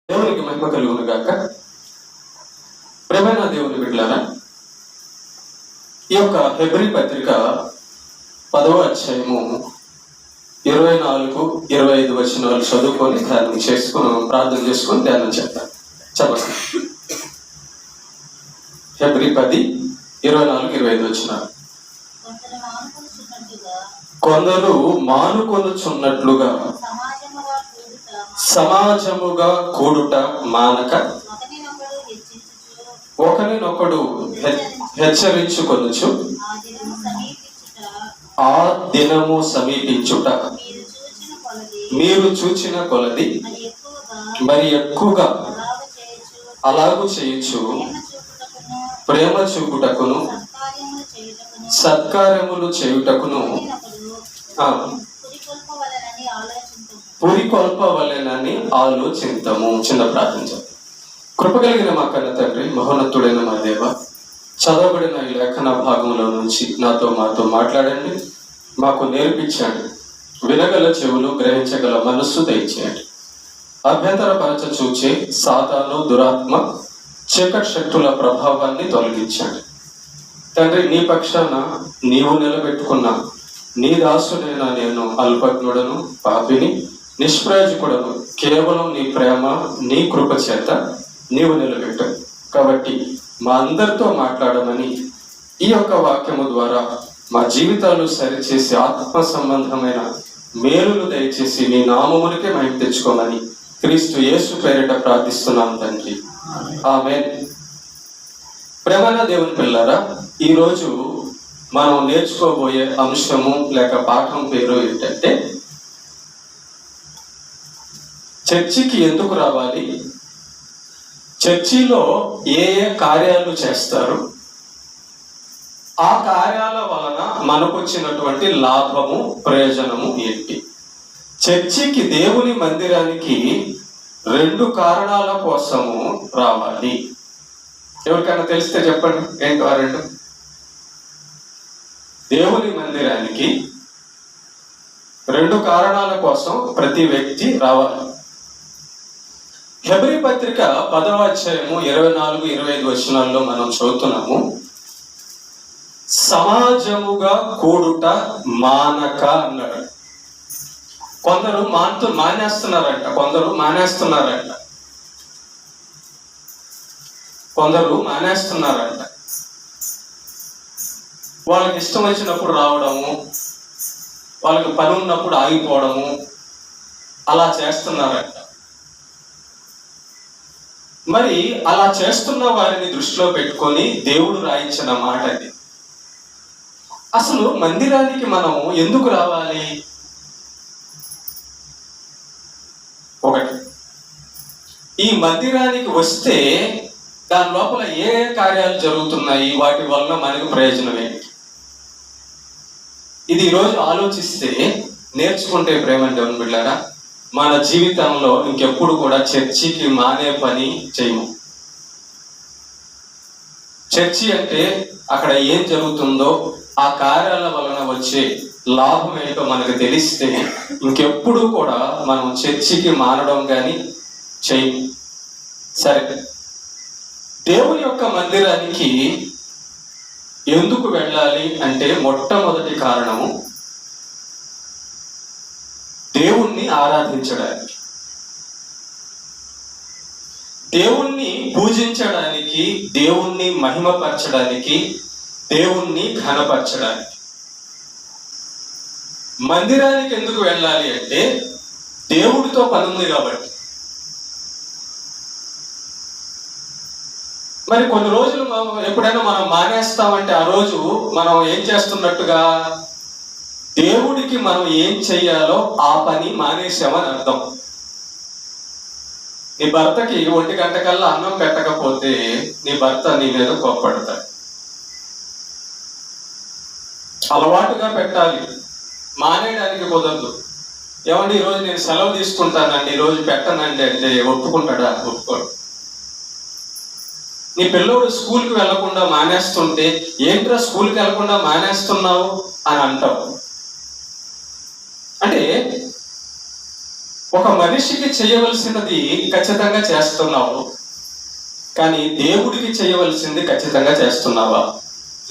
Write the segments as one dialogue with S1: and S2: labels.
S1: దేవునికి మహిమ కలుగును గాక. ప్రేమైన దేవుని బిడ్డలారా, ఈ యొక్క హెబ్రీ పత్రిక 10వ అధ్యాయము 24-25 వచనాలు చదువుకొని ధ్యానం చేసుకుని ప్రార్థన చేసుకొని ధ్యానం చేద్దాం. చెప్పండి. హెబ్రీ 10:24-25 వచనాలు. కొందరు మానుకొనుచున్నట్లుగా సమాజముగా కూడుట మానక ఒకరినొకడు హెచ్చరించుకొనుచు ఆ దినము సమీపించుట మీరు చూచిన కొలది మరి ఎక్కువగా అలాగు చేయొచ్చు ప్రేమ చూపుటకును సత్కార్యములు చేయుటకును పురికొల్పవలెనని ఆలోచింతము. చిన్న ప్రార్థించాం. కృపగలిగిన మా కన్న తండ్రి, మహోన్నతుడైన మా దేవ, చదవబడిన ఈ లేఖన భాగంలో నుంచి మాతో మాట్లాడండి, మాకు నేర్పించండి, వినగల చెవులు, గ్రహించగల మనస్సు దయచేయండి. అభ్యంతరపరచ చూచే సాతాను, దురాత్మ, చీకటి శక్తుల ప్రభావాన్ని తొలగించండి తండ్రి. నీ పక్షాన నీవు నిలబెట్టుకున్న నీ దాసుడైన నేను అల్పజ్ఞుడను, పాపిని, నిష్ప్రయోజకుడను. కేవలం నీ ప్రేమ, నీ కృప చేత నీవు నిలబెట్టావు. కాబట్టి మా అందరితో మాట్లాడమని ఈ యొక్క వాక్యము ద్వారా మా జీవితాలు సరిచేసి ఆత్మ సంబంధమైన మేలులు దయచేసి నీ నామమునికే మహిమ తెచ్చుకోమని క్రీస్తు యేసు పేరిట ప్రార్థిస్తున్నాం తండ్రి, ఆమేన్. ప్రేమన దేవుని పిల్లారా, ఈరోజు మనం నేర్చుకోబోయే అంశము లేక పాఠం పేరు ఏంటంటే, చర్చికి ఎందుకు రావాలి, చర్చిలో ఏ ఏ కార్యాలు చేస్తారు, ఆ కార్యాల వలన మనకు వచ్చినటువంటి లాభము, ప్రయోజనము ఏంటి. చర్చికి, దేవుని మందిరానికి 2 కారణాల కోసము రావాలి. ఎవరికైనా తెలిస్తే చెప్పండి, ఏంటో ఆ 2? దేవుని మందిరానికి 2 కారణాల కోసం ప్రతి వ్యక్తి రావాలి. హెబ్రీ పత్రిక 10వ అధ్యాయము 24-25 వచనాల్లో మనం చదువుతున్నాము, సమాజముగా కూడుట మానక అన్నాడు. కొందరు మానేస్తున్నారంట, కొందరు మానేస్తున్నారంట. వాళ్ళకి ఇష్టం వచ్చినప్పుడు రావడము, వాళ్ళకి పని ఉన్నప్పుడు ఆగిపోవడము, అలా చేస్తున్నారంట. మరి అలా చేస్తున్న వారిని దృష్టిలో పెట్టుకొని దేవుడు రాయించిన మాట అది. అసలు మందిరానికి మనం ఎందుకు రావాలి? ఒకటి, ఈ మందిరానికి వస్తే దాని లోపల ఏ కార్యాలు జరుగుతున్నాయి, వాటి వలన మనకు ప్రయోజనం ఏంటి, ఇది ఈరోజు ఆలోచిస్తే, నేర్చుకుంటే ప్రేమ దేవుని బిడ్డలారా, మన జీవితంలో ఇంకెప్పుడు కూడా చర్చికి మానే పని చేయము. చర్చి అంటే అక్కడ ఏం జరుగుతుందో, ఆ కార్యాల వలన వచ్చే లాభం ఏంటో మనకు తెలిస్తే ఇంకెప్పుడు కూడా మనం చర్చికి మానడం కానీ చేయము. సరే, దేవుని యొక్క మందిరానికి ఎందుకు వెళ్ళాలి అంటే, మొట్టమొదటి కారణము దేవుణ్ణి ఆరాధించడానికి, దేవుణ్ణి పూజించడానికి, దేవుణ్ణి మహిమపరచడానికి, దేవుణ్ణి ఘనపరచడానికి. మందిరానికి ఎందుకు వెళ్ళాలి అంటే, దేవుడితో పని ఉంది కాబట్టి. మరి కొన్ని రోజులు ఎప్పుడైనా మనం మానేస్తామంటే, ఆ రోజు మనం ఏం చేస్తున్నట్టుగా, దేవుడికి మనం ఏం చెయ్యాలో ఆ పని మానేసామని అర్థం. నీ భర్తకి 1 గంట కల్లా అన్నం పెట్టకపోతే నీ భర్త నీ మీద కోప్పడతాడు. అలవాటుగా పెట్టాలి, మానేయడానికి కుదరదు. ఏమంటే ఈరోజు నేను సెలవు తీసుకుంటానండి, ఈరోజు పెట్టనండి అంటే ఒప్పుకుంటాడా? ఒప్పుకోడు. నీ పిల్లోడు స్కూల్కి వెళ్లకుండా మానేస్తుంటే, ఏంట్రా స్కూల్కి వెళ్లకుండా మానేస్తున్నావు అని అంటావు. అంటే ఒక మనిషికి చేయవలసినది ఖచ్చితంగా చేస్తున్నావు, కానీ దేవుడికి చేయవలసింది ఖచ్చితంగా చేస్తున్నావా?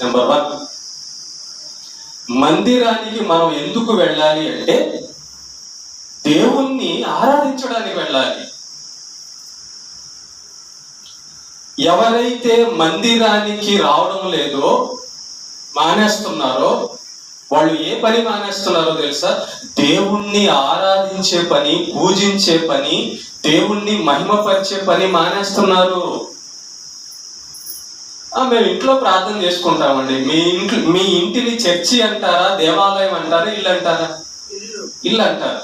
S1: నెంబర్ 1, మందిరానికి మనం ఎందుకు వెళ్ళాలి అంటే దేవుణ్ణి ఆరాధించడానికి వెళ్ళాలి. ఎవరైతే మందిరానికి రావడం లేదో, మానేస్తున్నారో, వాళ్ళు ఏ పని మానేస్తున్నారో తెలుసా? దేవుణ్ణి ఆరాధించే పని, పూజించే పని, దేవుణ్ణి మహిమపరిచే పని మానేస్తున్నారు. మేము ఇంట్లో ప్రార్థన చేసుకుంటామండి. మీ ఇంటిని చర్చి అంటారా, దేవాలయం అంటారా, ఇల్లు అంటారా? ఇల్లు అంటారు.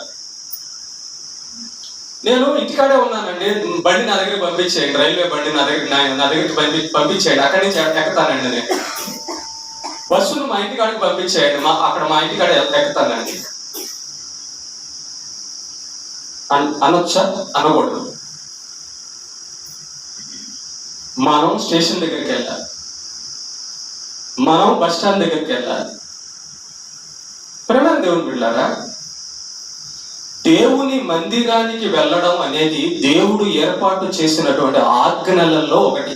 S1: నేను ఇంటికాడే ఉన్నానండి, బండి నా దగ్గరికి పంపించేయండి, రైల్వే బండి నా దగ్గరికి పంపించేయండి, అక్కడి నుంచి ఎక్కుతానండి. నేను బస్సును మా ఇంటికాడికి పంపించేయండి, అక్కడ మా ఇంటికాడ ఎక్కుతానండి అనొచ్చా? అనకూడదు. మనం స్టేషన్ దగ్గరికి వెళ్ళాలి, మనం బస్ స్టాండ్ దగ్గరికి వెళ్ళాలి. ప్రేమ దేవుని బిడ్డలారా, దేవుని మందిరానికి వెళ్ళడం అనేది దేవుడు ఏర్పాటు చేసినటువంటి ఆజ్ఞలలో ఒకటి.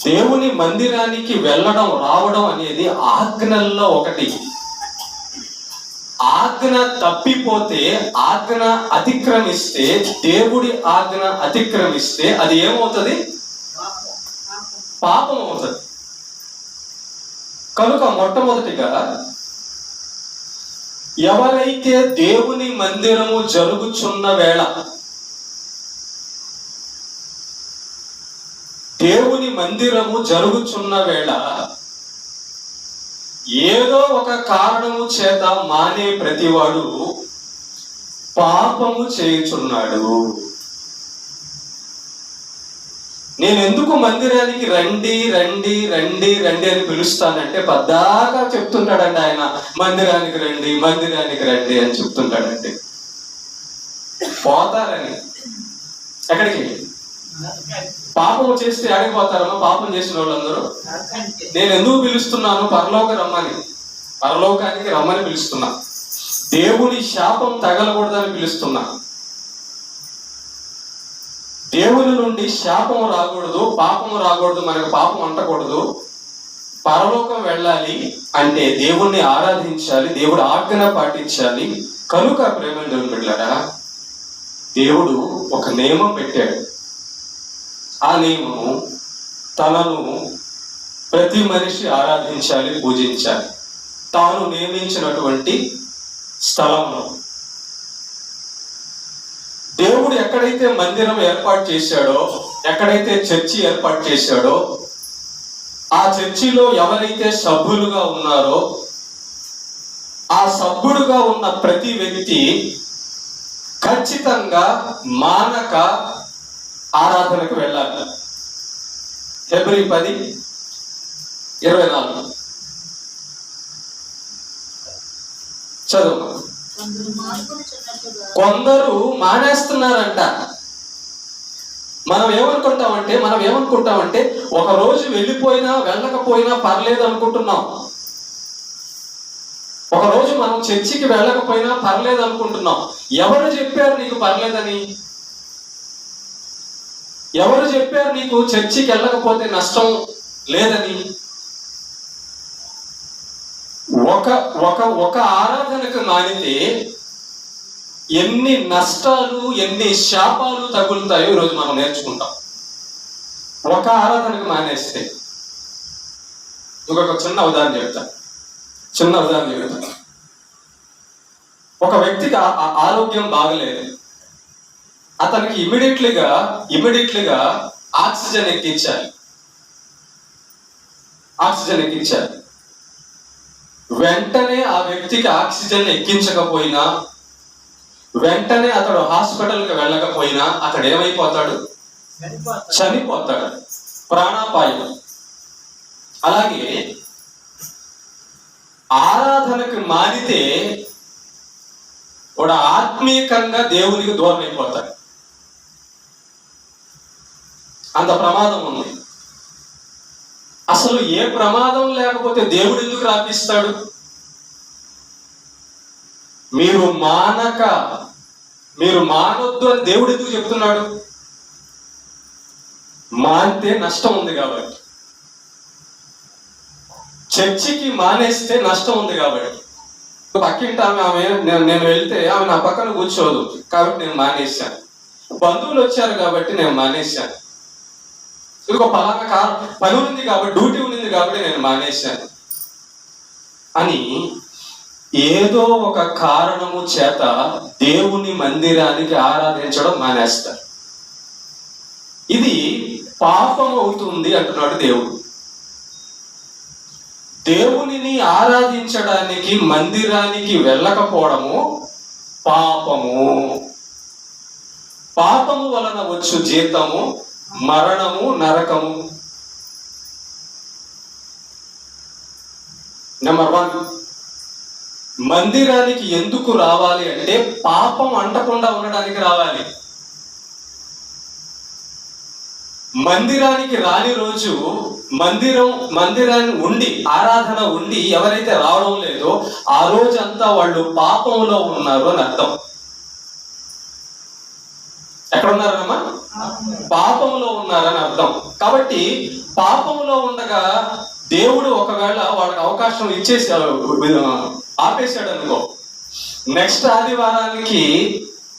S1: దేవుని మందిరానికి వెళ్ళడం, రావడం అనేది ఆజ్ఞల్లో ఒకటి. ఆజ్ఞ తప్పిపోతే, ఆజ్ఞ అతిక్రమిస్తే, దేవుడి ఆజ్ఞ అతిక్రమిస్తే అది ఏమవుతుంది? పాపం అవుతుంది. కనుక మొట్టమొదటిగా ఎవరైతే దేవుని మందిరము జరుగుచున్న వేళ, దేవుని మందిరము జరుగుచున్న వేళ ఏదో ఒక కారణము చేత మానే ప్రతివాడు పాపము చేయుచున్నాడు. నేను ఎందుకు మందిరానికి రండి రండి రండి రండి అని పిలుస్తానంటే పద్దాకా చెప్తుంటాడండి ఆయన, మందిరానికి రండి, మందిరానికి రండి అని చెప్తుంటాడండి. పోతారని. ఎక్కడికి? పాపం చేస్తే ఆడిపోతారమ్మా పాపం చేసిన వాళ్ళందరూ. నేను ఎందుకు పిలుస్తున్నాను? పరలోకానికి రమ్మని పిలుస్తున్నా. దేవుని శాపం తగలకూడదని పిలుస్తున్నా. దేవుని నుండి శాపం రాకూడదు, పాపము రాకూడదు, మనకు పాపం అంటకూడదు. పరలోకం వెళ్ళాలి అంటే దేవుణ్ణి ఆరాధించాలి, దేవుడు ఆజ్ఞ పాటించాలి. కనుక ప్రేమ దేవుని బిడ్డలారా, దేవుడు ఒక నియమం పెట్టాడు. ఆ నియమము తనను ప్రతి మనిషి ఆరాధించాలి, పూజించాలి. తాను నియమించినటువంటి స్థలంలో దేవుడు ఎక్కడైతే మందిరం ఏర్పాటు చేశాడో, ఎక్కడైతే చర్చి ఏర్పాటు చేశాడో, ఆ చర్చిలో ఎవరైతే సభ్యులుగా ఉన్నారో, ఆ సభ్యుడుగా ఉన్న ప్రతి వ్యక్తి ఖచ్చితంగా మానక ఆరాధనకు వెళ్ళాలి. హెబ్రీ 10:24 చదువు. కొందరు మానేస్తున్నారంట. మనం ఏమనుకుంటామంటే ఒక రోజు వెళ్ళిపోయినా వెళ్ళకపోయినా పర్లేదు అనుకుంటున్నాం. ఒక రోజు మనం చర్చికి వెళ్ళకపోయినా పర్లేదు అనుకుంటున్నాం. ఎవరు చెప్పారు నీకు పర్లేదని? ఎవరు చెప్పారు నీకు చర్చికి వెళ్ళకపోతే నష్టం లేదని? ఒక ఆరాధనకు మానితే ఎన్ని నష్టాలు, ఎన్ని శాపాలు తగులుతాయో ఈరోజు మనం నేర్చుకుంటాం. ఒక ఆరాధనకు మానేస్తే. ఇంకొక చిన్న ఉదాహరణ చెప్తా. ఒక వ్యక్తికి ఆరోగ్యం బాగలేదు. అతనికి ఇమీడియట్లీగా ఆక్సిజన్ ఎక్కించాలి. వెంటనే ఆ వ్యక్తికి ఆక్సిజన్ ఎక్కించకపోయినా, వెంటనే అతడు హాస్పిటల్కి వెళ్ళకపోయినా అతడు ఏమైపోతాడు? చనిపోతాడు. ప్రాణాపాయం. అలాగే ఆరాధనకు మానితే వాడు ఆత్మీయంగా దేవునికి దూరం అయిపోతాడు. అంత ప్రమాదం ఉంది. అసలు ఏ ప్రమాదం లేకపోతే దేవుడు ఎందుకు రాపిస్తాడు? మీరు మానొద్దు అని దేవుడు ఎందుకు చెప్తున్నాడు? మానితే నష్టం ఉంది కాబట్టి. చర్చికి మానేస్తే నష్టం ఉంది కాబట్టి. పక్కింటి ఆమె నేను వెళ్తే ఆమె నా పక్కన కూర్చోదు కాబట్టి నేను మానేశాను. బంధువులు వచ్చారు కాబట్టి నేను మానేశాను. ఇంకో పలానా పని ఉంది కాబట్టి, డ్యూటీ ఉంది కాబట్టి నేను మానేశాను అని ఏదో ఒక కారణము చేత దేవుని మందిరానికి ఆరాధించడం మానేస్తారు. ఇది పాపం అవుతుంది అంటున్నాడు దేవుడు. దేవునిని ఆరాధించడానికి మందిరానికి వెళ్ళకపోవడము పాపము. పాపము వలన వచ్చు జీతము మరణము, నరకము. నెంబర్ 1, మందిరానికి ఎందుకు రావాలి అంటే పాపం అంటకుండా ఉండడానికి రావాలి. మందిరానికి రాని రోజు మందిరాన్ని ఉండి ఆరాధన ఉండి ఎవరైతే రావడం లేదో ఆ రోజంతా వాళ్ళు పాపంలో ఉన్నారు అని అర్థం. ఎక్కడ ఉన్నారమ్మా? పాపంలో ఉన్నారని అర్థం. కాబట్టి పాపంలో ఉండగా దేవుడు ఒకవేళ వాళ్ళకి అవకాశం ఇచ్చేసి ఆపేశాడు అనుకో, నెక్స్ట్ ఆదివారానికి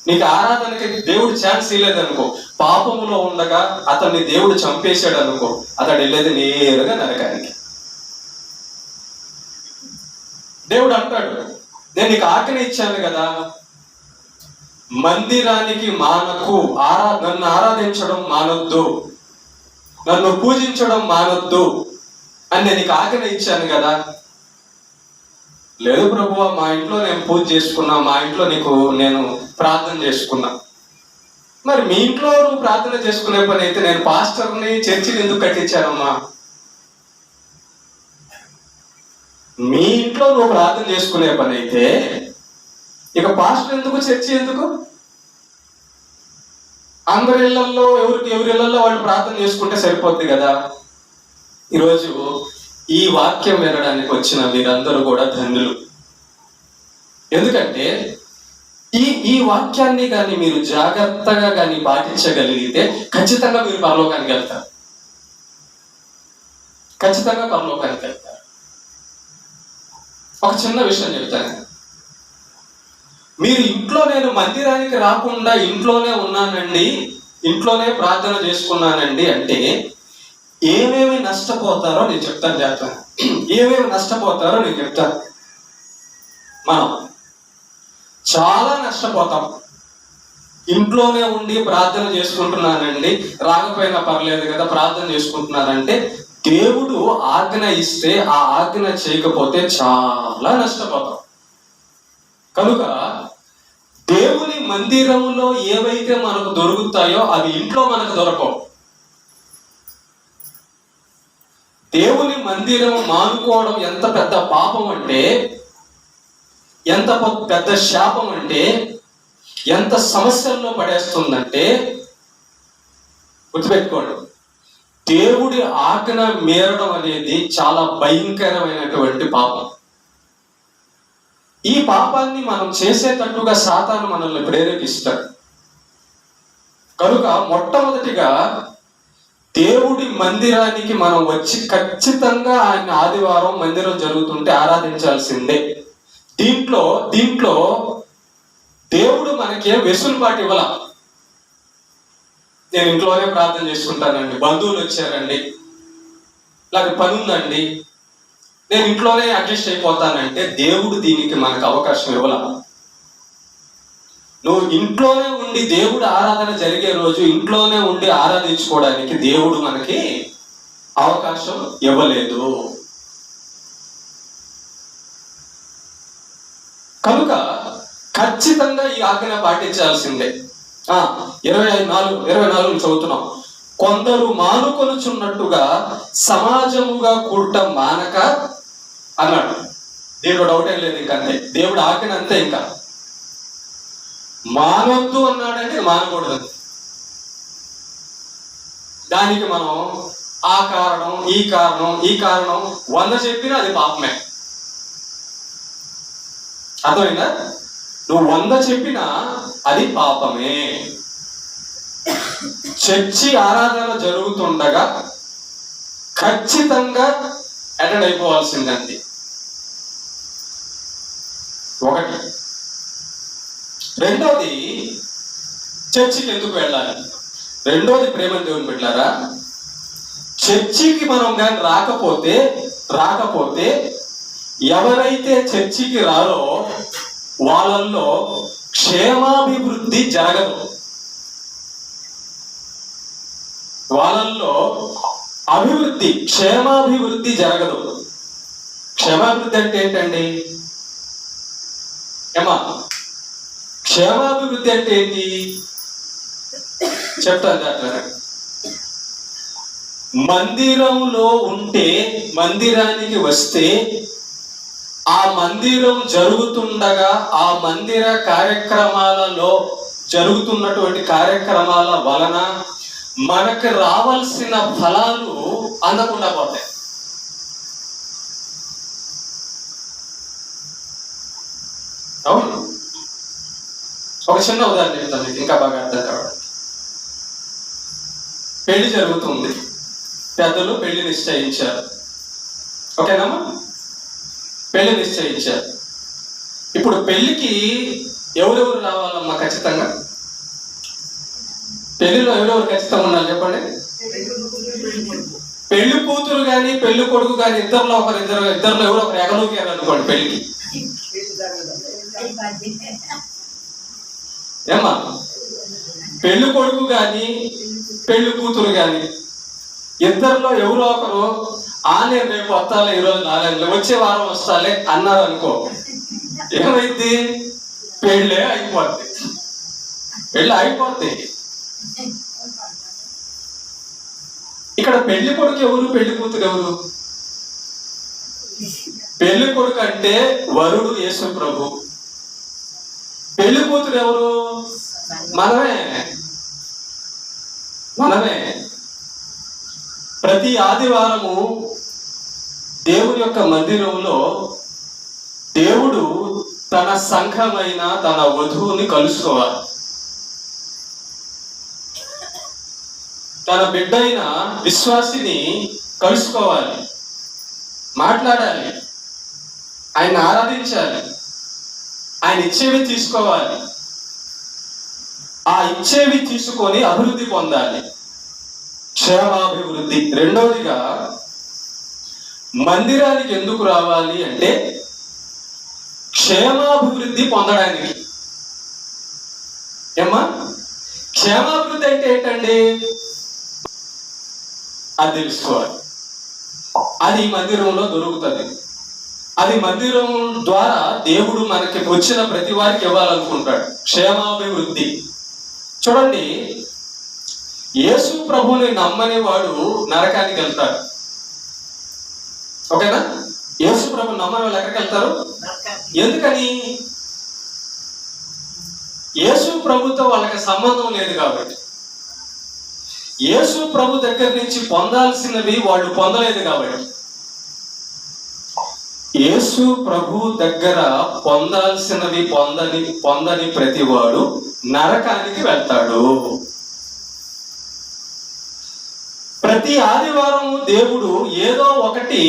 S1: నీకు ఆరాధనకి దేవుడు ఛాన్స్ ఇవ్వలేదనుకో, పాపములో ఉండగా అతన్ని దేవుడు చంపేశాడు అనుకో, అతడు వెళ్ళేది నేరుగా నరకానికి. దేవుడు అంటాడు, నేను నీకు ఆజ్ఞ ఇచ్చాను కదా, మందిరానికి మానకు, నన్ను ఆరాధించడం మానొద్దు, నన్ను పూజించడం మానొద్దు అని నేను నీకు ఆజ్ఞ ఇచ్చాను కదా. లేదు ప్రభువా, మా ఇంట్లో నేను పూజ చేసుకున్నా, మా ఇంట్లో నేను ప్రార్థన చేసుకున్నా. మరి మీ ఇంట్లో నువ్వు ప్రార్థన చేసుకునే పని అయితే నేను పాస్టర్ని చర్చిని ఎందుకు కట్టించానమ్మా? మీ ఇంట్లో నువ్వు ప్రార్థన చేసుకునే పని అయితే ఇక పాస్టర్ ఎందుకు, చర్చి ఎందుకు? అందరి ఇళ్లలో ఎవరి ఇళ్లలో వాళ్ళు ప్రార్థన చేసుకుంటే సరిపోద్ది కదా. ఈరోజు ఈ వాక్యం వినడానికి వచ్చిన మీరందరూ కూడా ధన్యులు. ఎందుకంటే ఈ వాక్యాన్ని కానీ మీరు జాగ్రత్తగా కానీ పాటించగలిగితే ఖచ్చితంగా మీరు పరలోకానికి వెళ్తారు. ఖచ్చితంగా పరలోకానికి వెళ్తారు. ఒక చిన్న విషయం చెప్తాను. మీరు ఇంట్లో నేను మందిరానికి రాకుండా ఇంట్లోనే ఉన్నానండి, ఇంట్లోనే ప్రార్థన చేసుకున్నానండి అంటే ఏమేమి నష్టపోతారో నేను చెప్తాను. ఏమేమి నష్టపోతారో నేను చెప్తాను. మనం చాలా నష్టపోతాం. ఇంట్లోనే ఉండి ప్రార్థన చేసుకుంటున్నానండి, రాకపోయినా పర్లేదు కదా, ప్రార్థన చేసుకుంటున్నానంటే దేవుడు ఆజ్ఞ ఇస్తే ఆ ఆజ్ఞ చేయకపోతే చాలా నష్టపోతాం. కనుక దేవుని మందిరంలో ఏవైతే మనకు దొరుకుతాయో అవి ఇంట్లో మనకు దొరకవు. దేవుని మందిరం మానుకోవడం ఎంత పెద్ద పాపం అంటే, ఎంత పెద్ద శాపం అంటే, ఎంత సమస్యల్లో పడేస్తుందంటే గుర్తుపెట్టుకోండి. దేవుడి ఆజ్ఞ మీరడం అనేది చాలా భయంకరమైనటువంటి పాపం. ఈ పాపాన్ని మనం చేసేటట్టుగా సాతాను మనల్ని ప్రేరేపిస్తాడు. కనుక మొట్టమొదటిగా దేవుడి మందిరానికి మనం వచ్చి ఖచ్చితంగా ఆయన ఆదివారం మందిరం జరుగుతుంటే ఆరాధించాల్సిందే. దీంట్లో దేవుడు మనకేం వెసులుబాటు ఇవ్వాల. నేను ఇంట్లోనే ప్రార్థన చేసుకుంటానండి, బంధువులు వచ్చారండి, లేకపోతే పని ఉందండి, నేను ఇంట్లోనే అడ్జస్ట్ అయిపోతానంటే దేవుడు దీనికి మనకు అవకాశం ఇవ్వాల. నువ్వు ఇంట్లోనే ఉండి దేవుడు ఆరాధన జరిగే రోజు ఇంట్లోనే ఉండి ఆరాధించుకోవడానికి దేవుడు మనకి అవకాశం ఇవ్వలేదు. కనుక ఖచ్చితంగా ఈ ఆజ్ఞ పాటించాల్సిందే. 24 చదువుతున్నాం. కొందరు మానుకొనుచున్నట్టుగా సమాజముగా కూడటం మానక అన్నాడు. దీంట్లో డౌట్ ఏం లేదు. ఇంకా అంతే, దేవుడు ఆజ్ఞ అంతే. ఇంకా మానొద్దు అన్నాడంటే మానకూడదు. దానికి మనం ఆ కారణం ఈ కారణం 100 చెప్పినా అది పాపమే. అర్థమైందా? నువ్వు 100 చెప్పినా అది పాపమే. చర్చి ఆరాధన జరుగుతుండగా ఖచ్చితంగా అటెండ్ అయిపోవాల్సిందండి. ఒకటి. రెండోది, చర్చికి ఎందుకు వెళ్ళాలి? రెండోది ప్రేమ దేవుని బిడ్డలారా, చర్చికి మనం కానీ రాకపోతే ఎవరైతే చర్చికి రారో వాళ్ళల్లో క్షేమాభివృద్ధి జరగదు. వాళ్ళల్లో క్షేమాభివృద్ధి జరగదు. క్షేమాభివృద్ధి అంటే ఏంటండి? క్షేమాభివృద్ధి అంటే ఏంటి చెప్తాను. అట్లా మందిరంలో ఉంటే, మందిరానికి వస్తే, ఆ మందిరం జరుగుతుండగా ఆ మందిర కార్యక్రమాలలో జరుగుతున్నటువంటి కార్యక్రమాల వలన మనకు రావాల్సిన ఫలాలు అందకుండా పోతాయి. అవును. ఒక చిన్న ఉదాహరణ చెప్తాను, ఇంకా బాగా అర్థం కావడానికి. పెళ్లి జరుగుతుంది, పెద్దలు పెళ్లి నిశ్చయించారు. ఓకేనమ్మా? పెళ్లి నిశ్చయించారు. ఇప్పుడు పెళ్లికి ఎవరెవరు రావాలమ్మా? ఖచ్చితంగా పెళ్లిలో ఎవరెవరు ఖచ్చితంగా ఉండాలి చెప్పండి. పెళ్లి కూతురు కానీ పెళ్లి కొడుకు కానీ ఇద్దరిలో ఎవరో ఒకరు ఎగనూకారు అనుకోండి పెళ్లికి. ఏమ్మా? పెళ్లి కొడుకు కానీ పెళ్లి కూతురు కానీ ఇద్దరిలో ఎవరో ఒకరు నేను రేపు వస్తాలే, ఈరోజు నాలుగు వచ్చే వారం వస్తాలే అన్నారు అనుకో, ఏమైంది? పెళ్ళి అయిపోద్ది. ఇక్కడ పెళ్లి కొడుకు ఎవరు, పెళ్లి కూతురు ఎవరు? పెళ్లి కొడుకు అంటే వరుడు యేసు ప్రభు. పెళ్లి కూతురు ఎవరు? మనమే. ప్రతి ఆదివారము దేవుని యొక్క మందిరంలో దేవుడు తన సంఘమైన తన వధువుని కలుసుకోవాలి. తన బిడ్డైన విశ్వాసిని కలుసుకోవాలి, మాట్లాడాలి, ఆయన ఆరాధించాలి, ఆయన ఇచ్చేవి తీసుకోవాలి. ఆ ఇచ్చేవి తీసుకొని అభివృద్ధి పొందాలి, క్షేమాభివృద్ధి. రెండవదిగా, మందిరానికి ఎందుకు రావాలి అంటే క్షేమాభివృద్ధి పొందడానికి. ఏమ్మా? క్షేమాభివృద్ధి అంటే ఏంటండి? అది తెలుసుకోవాలి. అది మందిరంలో దొరుకుతుంది. అది మందిరం ద్వారా దేవుడు మనకి వచ్చిన ప్రతి వారికి ఇవ్వాలనుకుంటాడు. క్షేమాభివృద్ధి. చూడండి, యేసు ప్రభుని నమ్మని వాడు నరకానికి వెళ్తాడు. ఓకేనా? యేసు ప్రభు నమ్మని వాళ్ళు ఎక్కడికి వెళ్తారు? ఎందుకని? యేసు ప్రభుతో వాళ్ళకి సంబంధం లేదు కాబట్టి. యేసు ప్రభు దగ్గర నుంచి పొందాల్సినవి వాళ్ళు పొందలేదు కాబట్టి. యేసు ప్రభు దగ్గర పొందాల్సినవి పొందని ప్రతివాడు నరకానికి వెళ్తాడు. ప్రతి ఆదివారం దేవుడు ఏదో ఒకటి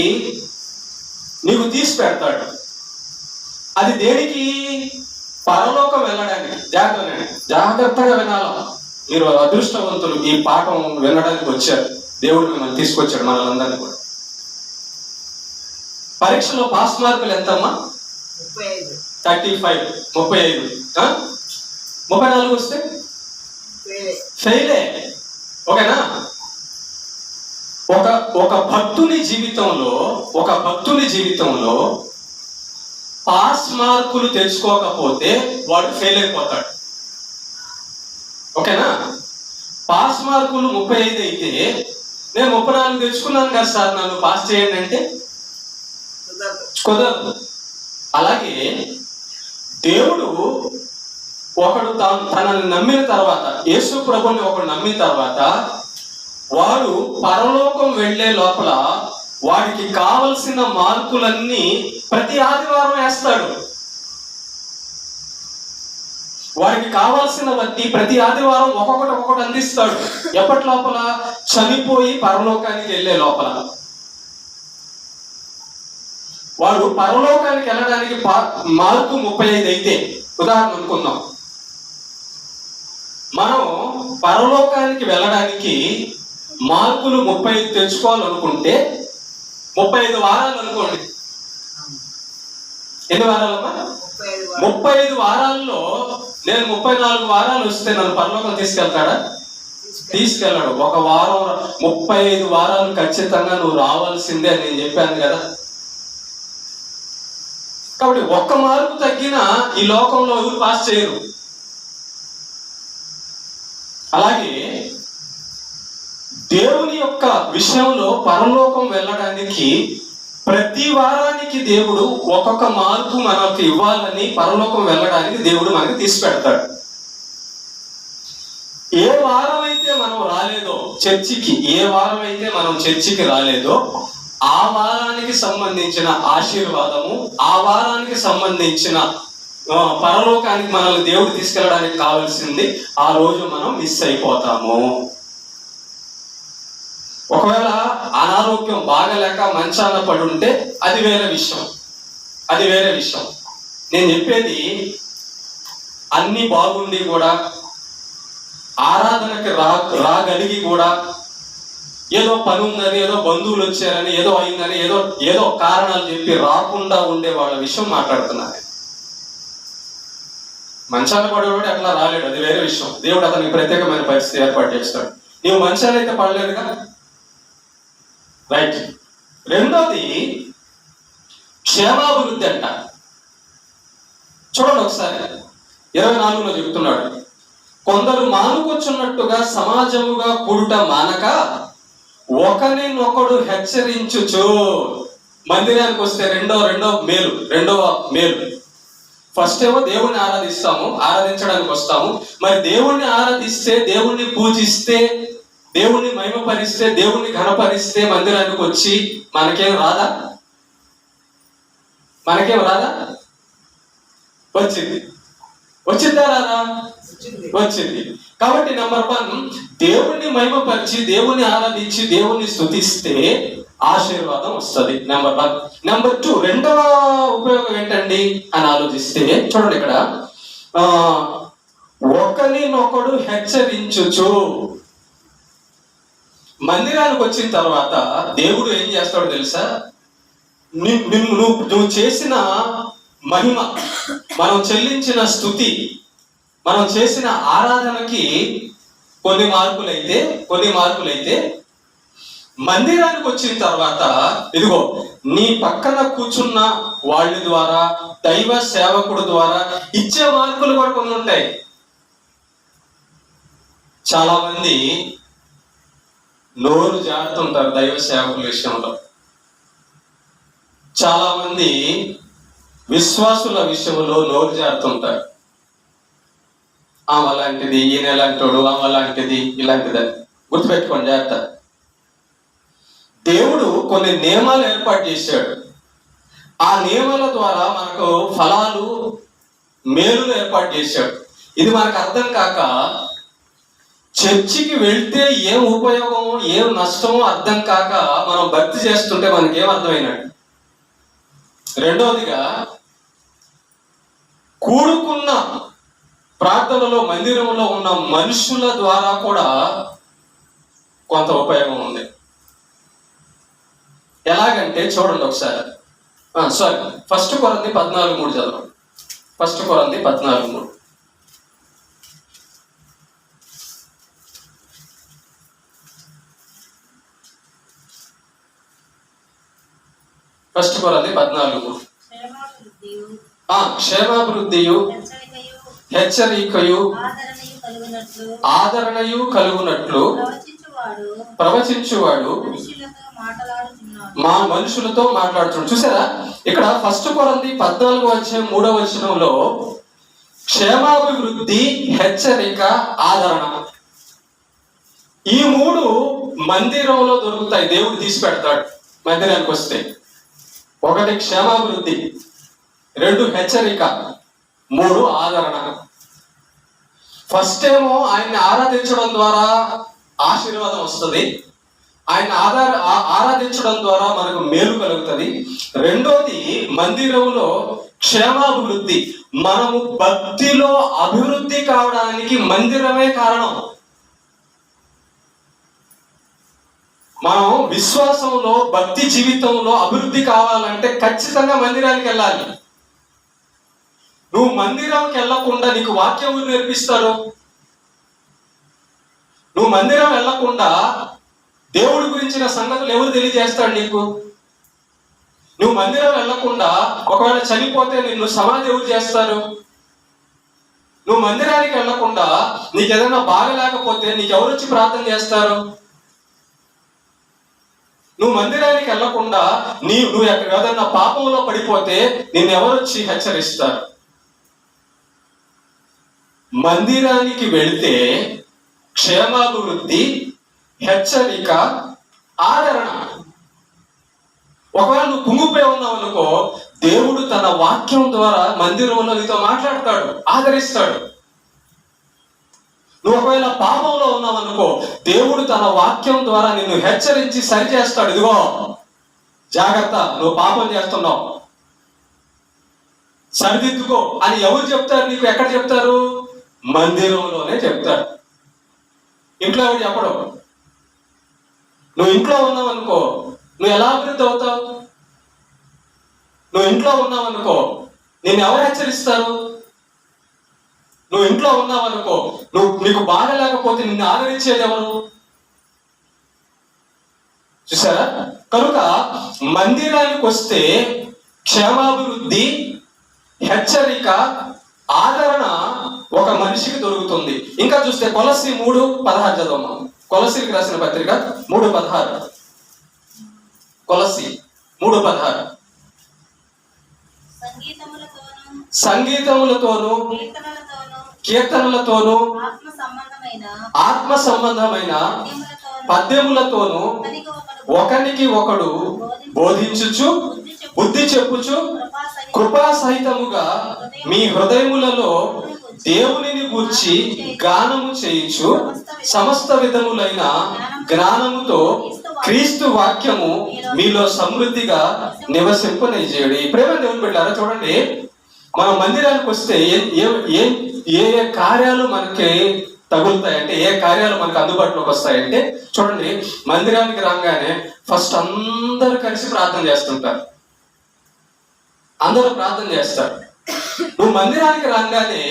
S1: నీకు తీసి పెడతాడు. అది దేనికి? పరలోకం వెళ్ళడానికి. జాగ్రత్తగా వినాల. మీరు అదృష్టవంతులు, ఈ పాఠం వినడానికి వచ్చారు. దేవుడు మిమ్మల్ని తీసుకొచ్చాడు, మనలందరినీ కూడా. పరీక్షలో పాస్ మార్కులు ఎంతమ్మా? 35. 35. 34 వస్తే ఫెయిలే. ఓకేనా? ఒక భక్తుని జీవితంలో పాస్ మార్కులు తెచ్చుకోకపోతే వాడు ఫెయిల్ అయిపోతాడు. ఓకేనా? పాస్ మార్కులు 35 అయితే నేను 34 తెచ్చుకున్నాను కదా సార్, నన్ను పాస్ చేయండి అంటే కుదరదు. అలాగే దేవుడు ఒకడు తనని నమ్మిన తర్వాత, యేసు ప్రభుని ఒకడు నమ్మిన తర్వాత, వాడు పరలోకం వెళ్లే లోపల వాడికి కావలసిన మార్కులన్నీ ప్రతి ఆదివారం వేస్తాడు. వారికి కావాల్సినవన్నీ ప్రతి ఆదివారం ఒక్కొక్కటి అందిస్తాడు. ఎప్పటి లోపల? చనిపోయి పరలోకానికి వెళ్ళే లోపల. వాడు పరలోకానికి వెళ్ళడానికి మార్కు 35 అయితే, ఉదాహరణ అనుకుందాం, మనం పరలోకానికి వెళ్ళడానికి మార్కులు 35 తెచ్చుకోవాలనుకుంటే 35 వారాలు అనుకోండి. ఎన్ని వారాలమ్మా? 35 వారాల్లో నేను 34 వారాలు వస్తే నన్ను పరలోకం తీసుకెళ్తాడా? తీసుకెళ్ళాడు. ఒక వారం 35 వారాలు ఖచ్చితంగా నువ్వు రావాల్సిందే అని నేను చెప్పాను కదా. కాబట్టి ఒక్క మార్పు తగ్గినా ఈ లోకంలో ఎవరు పాస్ చేయరు. అలాగే దేవుని యొక్క విషయంలో పరలోకం వెళ్ళడానికి ప్రతి వారానికి దేవుడు ఒక్కొక్క మార్పు మనకు ఇవ్వాలని, పరలోకం వెళ్ళడానికి దేవుడు మనకి తీసి పెడతాడు. ఏ వారం అయితే మనం రాలేదో చర్చికి, ఏ వారం అయితే మనం చర్చికి రాలేదో ఆ వారానికి సంబంధించిన ఆశీర్వాదము, ఆ వారానికి సంబంధించిన పరలోకానికి మనల్ని దేవుడు తీసుకెళ్ళడానికి కావాల్సింది ఆ రోజు మనం మిస్ అయిపోతాము. ఒకవేళ అనారోగ్యం బాగలేక మంచాన పడి ఉంటే అది వేరే విషయం, అది వేరే విషయం. నేను చెప్పేది అన్ని బాగుండి కూడా, ఆరాధనకి రాగలిగి కూడా, ఏదో పని ఉందని, ఏదో బంధువులు వచ్చారని, ఏదో అయిందని, ఏదో కారణాలు చెప్పి రాకుండా ఉండే వాళ్ళ విషయం మాట్లాడుతున్నారు. మంచాన పడేవాడు అట్లా రాలేడు, అది వేరే విషయం. దేవుడు అతనికి ప్రత్యేకమైన పరిస్థితి ఏర్పాటు చేస్తాడు. నీవు మంచాన అయితే పడలేదుగా, రైట్. రెండోది క్షేమాభివృద్ధి అంట. చూడండి ఒకసారి 24లో చెబుతున్నాడు, కొందరు మానుకొచ్చున్నట్టుగా సమాజముగా కూడుట మానక ఒకరినొకడు హెచ్చరించుచు. మందిరానికి వస్తే రెండో మేలు. ఫస్ట్ ఏమో దేవుణ్ణి ఆరాధించడానికి వస్తాము. మరి దేవుణ్ణి ఆరాధిస్తే, దేవుణ్ణి పూజిస్తే, దేవుణ్ణి మహిమపరిస్తే, దేవుణ్ణి ఘనపరిస్తే మందిరానికి వచ్చి మనకేం రాదా? వచ్చిందా రాదా? వచ్చింది. కాబట్టి నెంబర్ 1, దేవుణ్ణి మహిమపరిచి, దేవుణ్ణి ఆరాధించి, దేవుణ్ణి స్తుతిస్తే ఆశీర్వాదం వస్తుంది. నెంబర్ 1. నెంబర్ 2, రెండవ ఉపయోగం ఏంటండి అని ఆలోచిస్తే చూడండి, ఇక్కడ ఒకరినొకడు హెచ్చరించుచు. మందిరానికి వచ్చిన తర్వాత దేవుడు ఏం చేస్తాడో తెలుసా? నువ్వు చేసిన మహిమ, మనం చెల్లించిన స్తుతి, మనం చేసిన ఆరాధనకి కొన్ని మార్కులైతే మందిరానికి వచ్చిన తర్వాత ఇదిగో నీ పక్కన కూర్చున్న వాళ్ళ ద్వారా, దైవ సేవకుడు ద్వారా ఇచ్చే మార్కులు కూడా కొన్ని ఉంటాయి. చాలా మంది నోరు జారుతుంటారు దైవ సేవకుల విషయంలో. చాలా మంది విశ్వాసుల విషయంలో నోరు జారుతుంటారు. ఆమె అలాంటిది, ఈయన ఎలాంటోడు, ఆమె అలాంటిది, ఇలాంటిదని. గుర్తుపెట్టుకోండి జాగ్రత్త. దేవుడు కొన్ని నియమాలు ఏర్పాటు చేశాడు. ఆ నియమాల ద్వారా మనకు ఫలాలు, మేలులు ఏర్పాటు చేశాడు. ఇది మనకు అర్థం కాక చర్చికి వెళ్తే ఏం ఉపయోగమో ఏం నష్టమో అర్థం కాక మనం భక్తి చేస్తుంటే మనకేం అర్థమైనట్టు. రెండవదిగా, కూడుకున్న ప్రార్థనలో మందిరంలో ఉన్న మనుషుల ద్వారా కూడా కొంత ఉపయోగం ఉంది. ఎలాగంటే చూడండి ఒకసారి. ఫస్ట్ కొరింథీ 14:3 చదవండి. ఫస్ట్ కొరింథీ 14:3. ఫస్ట్ కొరింథీ 14:3. క్షేమాభివృద్ధియు హెచ్చరికయు ఆదరణయు కలుగునట్లు ప్రవచించువాడు మనుషులతో మాట్లాడుతున్నాడు. చూసారా, ఇక్కడ ఫస్ట్ కొరింథీ 14:3 క్షేమాభివృద్ధి, హెచ్చరిక, ఆదరణ, ఈ 3 మందిరంలో దొరుకుతాయి. దేవుడు తీసి పెడతాడు మందిరానికి వస్తే. 1 క్షేమాభివృద్ధి, 2 హెచ్చరిక, 3 ఆదరణ. ఫస్ట్ ఏమో ఆయన్ని ఆరాధించడం ద్వారా ఆశీర్వాదం వస్తుంది, ఆయన ఆరాధించడం ద్వారా మనకు మేలు కలుగుతుంది. రెండోది మందిరంలో క్షేమాభివృద్ధి. మనము భక్తిలో అభివృద్ధి కావడానికి మందిరమే కారణం. మనం విశ్వాసంలో భక్తి జీవితంలో అభివృద్ధి కావాలంటే ఖచ్చితంగా మందిరానికి వెళ్ళాలి. నువ్వు మందిరానికి వెళ్ళకుండా నీకు వాక్యం ఎవరు నేర్పిస్తారు? నువ్వు మందిరం వెళ్ళకుండా దేవుడి గురించిన సంగతులు ఎవరు తెలియజేస్తాడు నీకు? నువ్వు మందిరం వెళ్ళకుండా ఒకవేళ చనిపోతే నిన్ను సమాధి ఎవరు చేస్తారు? నువ్వు మందిరానికి వెళ్ళకుండా నీకు ఏదైనా బాగలేకపోతే నీకు ఎవరు వచ్చి ప్రార్థన చేస్తారు? నువ్వు మందిరానికి వెళ్ళకుండా నువ్వు ఏదైనా పాపంలో పడిపోతే నిన్ను ఎవరు వచ్చి హెచ్చరిస్తారు? మందిరానికి వెళితే క్షేమాభివృద్ధి, హెచ్చరిక, ఆదరణ. ఒకవేళ నువ్వు కుంగిపోయి ఉన్నావు అనుకో, దేవుడు తన వాక్యం ద్వారా మందిరంలో నీతో మాట్లాడతాడు, ఆదరిస్తాడు. నువ్వు ఒకవేళ పాపంలో ఉన్నావు అనుకో, దేవుడు తన వాక్యం ద్వారా నిన్ను హెచ్చరించి సరిచేస్తాడు. ఇదిగో జాగ్రత్త, నువ్వు పాపం చేస్తున్నావు, సరిదిద్దుకో అని ఎవరు చెప్తారు నీకు? ఎక్కడ చెప్తారు? మందిరంలోనే చెప్తారు. ఇంట్లో ఎవరు చెప్పడం. నువ్వు ఇంట్లో ఉన్నావు అనుకో, నువ్వు ఎలా అభివృద్ధి అవుతావు? నువ్వు ఇంట్లో ఉన్నావు అనుకో, నిన్ను ఎవరు హెచ్చరిస్తారు? నువ్వు ఇంట్లో ఉన్నావు అనుకో, నీకు బాధ లేకపోతే నిన్ను ఆదరించేది ఎవరు? చూసారా? కనుక మందిరానికి వస్తే క్షేమాభివృద్ధి, హెచ్చరిక, ఆదరణ ఒక మనిషికి దొరుకుతుంది. ఇంకా చూస్తే కొలస్సీ 3:16 చదవమా. కొలస్సీకి రాసిన పత్రిక 3:16. కొలస్సీ 3:16. సంగీతములతోను కీర్తనలతోను ఆత్మ సంబంధమైన పద్యములతోను ఒకనికి ఒకడు బోధించుచు బుద్ధి చెప్పుచు కృపా సహితముగా మీ హృదయములలో దేవునిని గూర్చి గానము చేయించు సమస్త విధములైన జ్ఞానముతో క్రీస్తు వాక్యము మీలో సమృద్ధిగా నివసింపనిచేయడు. ఈ ప్రేమ దేవుని బిడ్డలారా, చూడండి, మనం మందిరానికి వస్తే ఏ కార్యాలు మనకి తగులుతాయంటే, ఏ కార్యాలు మనకు అందుబాటులోకి వస్తాయంటే, చూడండి, మందిరానికి రాగానే ఫస్ట్ అందరూ కలిసి ప్రార్థన చేస్తుంటారు. అందరూ ప్రార్థన చేస్తారు. నువ్వు మందిరానికి రాగానే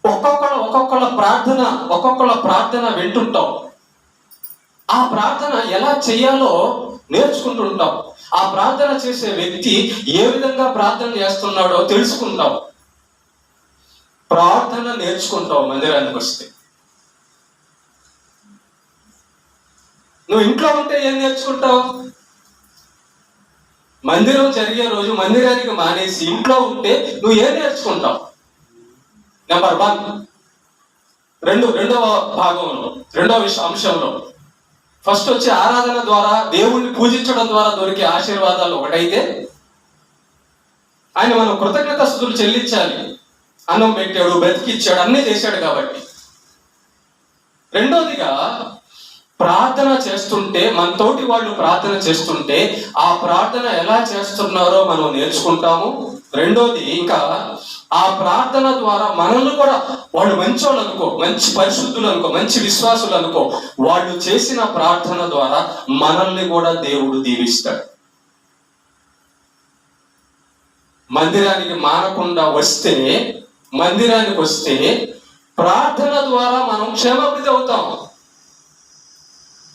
S1: ఒక్కొక్కళ్ళ ప్రార్థన వింటుంటావు. ఆ ప్రార్థన ఎలా చేయాలో నేర్చుకుంటుంటావు. ఆ ప్రార్థన చేసే వ్యక్తి ఏ విధంగా ప్రార్థన చేస్తున్నాడో తెలుసుకుంటావు. ప్రార్థన నేర్చుకుంటావు మందిరానికి వస్తే. నువ్వు ఇంట్లో ఉంటే ఏం నేర్చుకుంటావు? మందిరం జరిగే రోజు మందిరానికి మానేసి ఇంట్లో ఉంటే నువ్వు ఏం నేర్చుకుంటావు? నెంబర్ 1, రెండవ భాగంలో, రెండవ అంశంలో ఫస్ట్ వచ్చి ఆరాధన ద్వారా, దేవుణ్ణి పూజించడం ద్వారా దొరికే ఆశీర్వాదాలు ఒకటైతే, ఆయన మనం కృతజ్ఞతాస్తుతులు చెల్లించాలి. అన్నం పెట్టాడు, బ్రతికిచ్చాడు, అన్నీ చేశాడు కాబట్టి. రెండోదిగా ప్రార్థన చేస్తుంటే, మనతోటి వాళ్ళు ప్రార్థన చేస్తుంటే ఆ ప్రార్థన ఎలా చేస్తున్నారో మనం నేర్చుకుంటాము. రెండోది, ఇంకా ఆ ప్రార్థన ద్వారా మనల్ని కూడా, వాళ్ళు మంచోళ్ళు అనుకో, మంచి పరిశుద్ధులు అనుకో, మంచి విశ్వాసులు అనుకో, వాళ్ళు చేసిన ప్రార్థన ద్వారా మనల్ని కూడా దేవుడు దీవిస్తాడు. మందిరానికి మానకుండా మందిరానికి వస్తే ప్రార్థన ద్వారా మనం క్షేమాభివృద్ధి అవుతాం.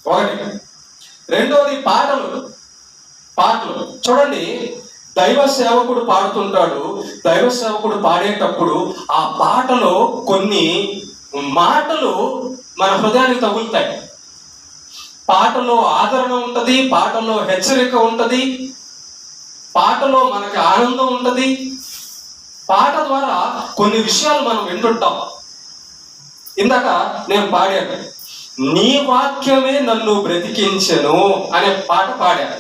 S1: ఒకటి. రెండోది పాటలు. చూడండి, దైవ సేవకుడు పాడుతుంటాడు. దైవ సేవకుడు పాడేటప్పుడు ఆ పాటలో కొన్ని మాటలు మన హృదయానికి తగులుతాయి. పాటలో ఆదరణ ఉంటది, పాటలో హెచ్చరిక ఉంటది, పాటలో మనకి ఆనందం ఉంటది. పాట ద్వారా కొన్ని విషయాలు మనం వింటుంటాం. ఇందాక నేను పాడాను, నీ వాక్యమే నన్ను బ్రతికించెను అనే పాట పాడాను.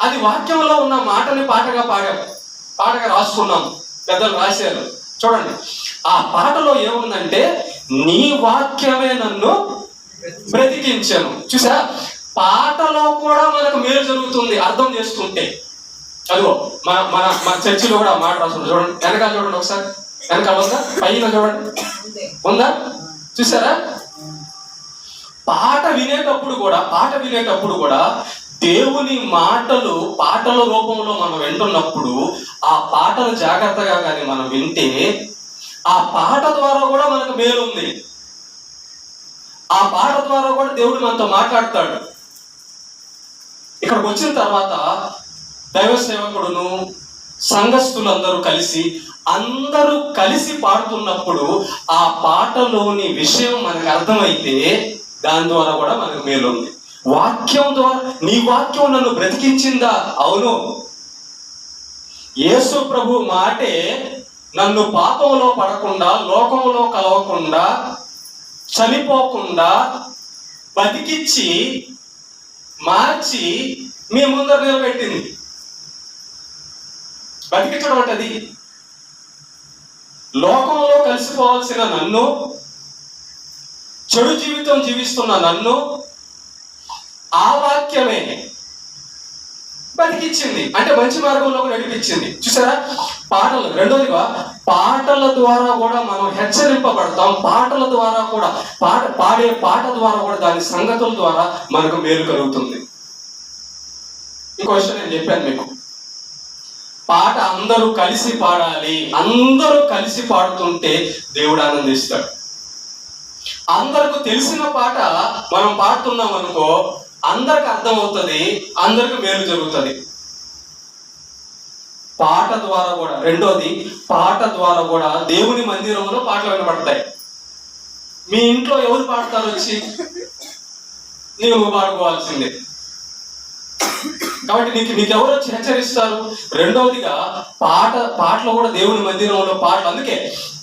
S1: అది వాక్యంలో ఉన్న మాటని పాటగా రాసుకున్నాం, పెద్దలు రాశారు. చూడండి, ఆ పాటలో ఏముందంటే, నీ వాక్యమే నన్ను బ్రతికించను. చూసా, పాటలో కూడా మనకు మేలు జరుగుతుంది అర్థం చేసుకుంటే. అదిగో మన మన మన చర్చిలో కూడా మాట రాస్తుంది చూడండి, వెనకాల చూడండి ఒకసారి, వెనకాల ఉందా, పైన చూడండి, ఉందా, చూసారా? పాట వినేటప్పుడు కూడా దేవుని మాటలు పాటల రూపంలో మనం వింటున్నప్పుడు ఆ పాటలు జాగ్రత్తగా కానీ మనం వింటే ఆ పాట ద్వారా కూడా మనకు మేలు ఉంది. ఆ పాట ద్వారా కూడా దేవుడు మనతో మాట్లాడతాడు. ఇక్కడికి వచ్చిన తర్వాత దైవ సేవకుడును సంఘస్థులందరూ అందరూ కలిసి పాడుతున్నప్పుడు ఆ పాటలోని విషయం మనకు అర్థమైతే దాని ద్వారా కూడా మనకు మేలు ఉంది. వాక్యం ద్వారా, నీ వాక్యం నన్ను బ్రతికించిందా? అవును. యేసు ప్రభు మాటే నన్ను పాపంలో పడకుండా, లోకంలో కలవకుండా, చనిపోకుండా బతికించి మార్చి మీ ముందర నిలబెట్టింది. బతికించడం అంటే అది. లోకంలో కలిసిపోవాల్సిన నన్ను, చెడు జీవితం జీవిస్తున్న నన్ను ఆ వాక్యమే బతికించింది, అంటే మంచి మార్గంలోకి నడిపించింది. చూసారా? పాటలు. రెండోదిగా పాటల ద్వారా కూడా మనం హెచ్చరింపబడతాం. పాటల ద్వారా కూడా పాడే పాట ద్వారా కూడా దాని సంగతుల ద్వారా మనకు మేలు కలుగుతుంది. ఇంకో విషయం నేను చెప్పాను మీకు, పాట అందరూ కలిసి పాడాలి. అందరూ కలిసి పాడుతుంటే దేవుడు ఆనందిస్తాడు. అందరికి తెలిసిన పాట మనం పాడుతున్నాం అనుకో, అందరికి అర్థమవుతుంది, అందరికి మేలు జరుగుతుంది. పాట ద్వారా కూడా, రెండోది పాట ద్వారా కూడా దేవుని మందిరంలో పాటలు వినబడతాయి. మీ ఇంట్లో ఎవరు పాడతారు? వచ్చి నీవు పాడుకోవాల్సిందే. కాబట్టి నీకెవరు వచ్చి హెచ్చరిస్తారు? రెండవదిగా పాటలు కూడా దేవుని మందిరంలో పాటలు. అందుకే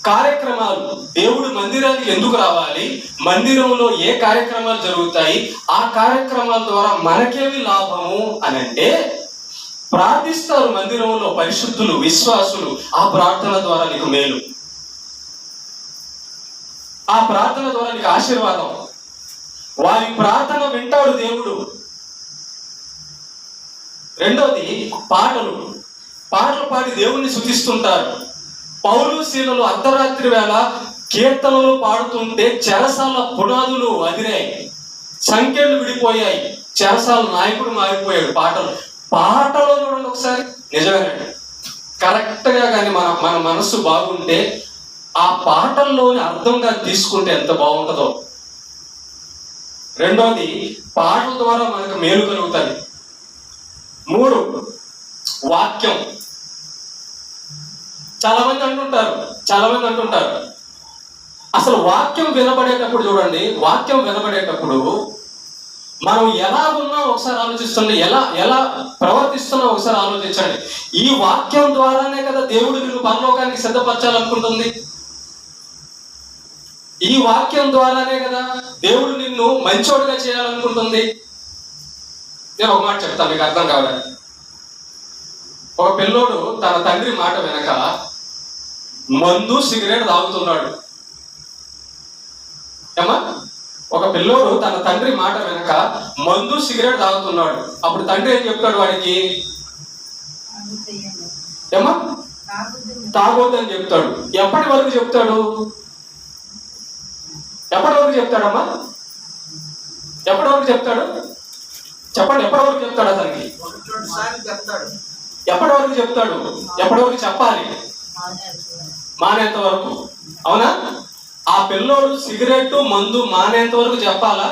S1: కార్యక్రమాలు, దేవుడు మందిరానికి ఎందుకు రావాలి, మందిరంలో ఏ కార్యక్రమాలు జరుగుతాయి, ఆ కార్యక్రమాల ద్వారా మనకేమి లాభము అని అంటే, ప్రార్థిస్తారు మందిరంలో పరిశుద్ధులు, విశ్వాసులు. ఆ ప్రార్థన ద్వారా నీకు మేలు, ఆ ప్రార్థన ద్వారా నీకు ఆశీర్వాదం. వారి ప్రార్థన వింటాడు దేవుడు. రెండోది పాటలు పాడి దేవుణ్ణి స్తుతిస్తుంటారు. పౌలు శీలలు అర్ధరాత్రి వేళ కీర్తనలు పాడుతుంటే చెరసాల పునాదులు అదిరాయి, సంఖ్యలు విడిపోయాయి, చెరసాల నాయకుడు మారిపోయాడు. పాటలో చూడండి ఒకసారి. నిజమేనండి, కరెక్ట్గా కానీ మన మనస్సు బాగుంటే ఆ పాటల్లోని అర్థంగా తీసుకుంటే ఎంత బాగుంటుందో. రెండోది పాటల ద్వారా మనకు మేలు కలుగుతుంది. 3, వాక్యం. చాలా మంది అంటుంటారు అసలు వాక్యం వినబడేటప్పుడు చూడండి, వాక్యం వినబడేటప్పుడు మనం ఎలా ఉన్నాం ఒకసారి ఆలోచిస్తుంది, ఎలా ప్రవర్తిస్తున్నాం ఒకసారి ఆలోచించండి. ఈ వాక్యం ద్వారానే కదా దేవుడు నిన్ను పరలోకానికి సిద్ధపరచాలనుకుంటుంది. ఈ వాక్యం ద్వారానే కదా దేవుడు నిన్ను మంచోడుగా చేయాలనుకుంటుంది. నేను ఒక మాట చెప్తాను మీకు అర్థం కావడానికి. ఒక పిల్లోడు తన తండ్రి మాట వెనక మందు సిగరెట్ తాగుతున్నాడు. ఏమా? ఒక పిల్లోడు తన తండ్రి మాట వెనక మందు సిగరెట్ తాగుతున్నాడు. అప్పుడు తండ్రి ఏం చెప్తాడు వాడికి? ఏమా? తాగొద్దని చెప్తాడు. ఎప్పటి వరకు చెప్తాడు? చెప్తాడమ్మా? ఎప్పటి వరకు చెప్తాడు? చెప్పండి, ఎప్పటి వరకు చెప్తాడు అతనికి? ఎప్పటి వరకు చెప్తాడు? ఎప్పటి వరకు చెప్పాలి? మానేంత వరకు. అవునా? ఆ పిల్లోడు సిగరెట్ మందు మానేంత వరకు చెప్పాలా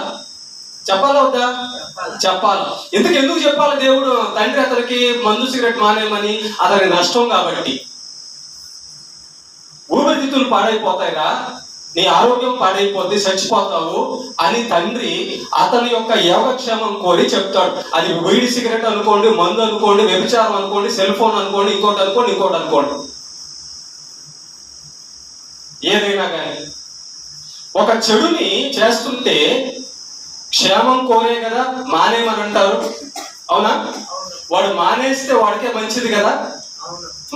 S1: వద్దా? చెప్పాలా. ఎందుకు చెప్పాలి? దేవుడు తండ్రి అతనికి మందు సిగరెట్ మానేమని, అతనికి నష్టం కాబట్టి. ఊపిరితిత్తులు పాడైపోతాయిరా, నీ ఆరోగ్యం పాడైపోద్ది, చచ్చిపోతావు అని తండ్రి అతని యొక్క యోగక్షేమం కోరి చెప్తాడు. అది వీడి సిగరెట్ అనుకోండి, మందు అనుకోండి, వ్యభిచారం అనుకోండి, సెల్ ఫోన్ అనుకోండి, ఇంకోటి అనుకోండి, ఏదైనా కానీ ఒక చెడుని చేస్తుంటే క్షేమం కోరే కదా మానేమని అంటారు. అవునా? వాడు మానేస్తే వాడికే మంచిది కదా.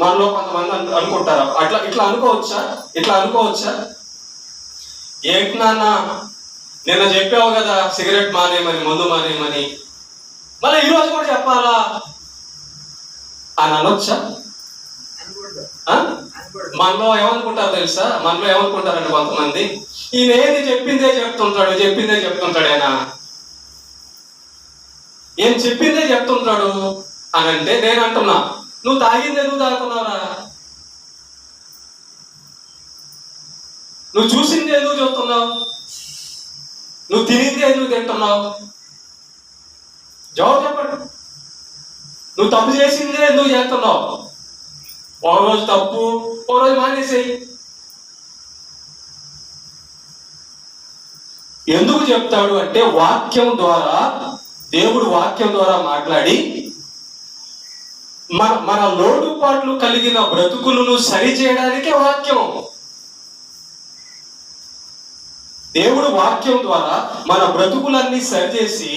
S1: మనలో కొంతమంది అనుకుంటారు ఇట్లా అనుకోవచ్చా? ఏంటి నాన్న, నిన్న చెప్పావు కదా సిగరెట్ మానేయమని, మందు మానేయమని, మళ్ళీ ఈరోజు కూడా చెప్పాలా అని అనొచ్చా? మనలో ఏమనుకుంటారు తెలుసా? మనలో ఏమనుకుంటారండి కొంతమంది, ఈయన ఏది చెప్పిందే చెప్తుంటాడు ఆయన ఏం చెప్పిందే చెప్తుంటాడు అని అంటే నేను అంటున్నా, నువ్వు తాగిందే నువ్వు తాగుతున్నావురా, నువ్వు చూసింది ఎందుకు చెప్తున్నావు, నువ్వు తినింది ఎందుకు తింటున్నావు? జవాబు చెప్పండి. నువ్వు తప్పు చేసిందే ఎందుకు చేస్తున్నావు? ఒక రోజు తప్పు, ఒక రోజు మానేసేయి. ఎందుకు చెప్తాడు అంటే వాక్యం ద్వారా, దేవుడు వాక్యం ద్వారా మాట్లాడి మన లోటుపాట్లు కలిగిన బ్రతుకులను సరిచేయడానికే వాక్యం. దేవుడు వాక్యం ద్వారా మన బ్రతుకులన్నీ సరిచేసి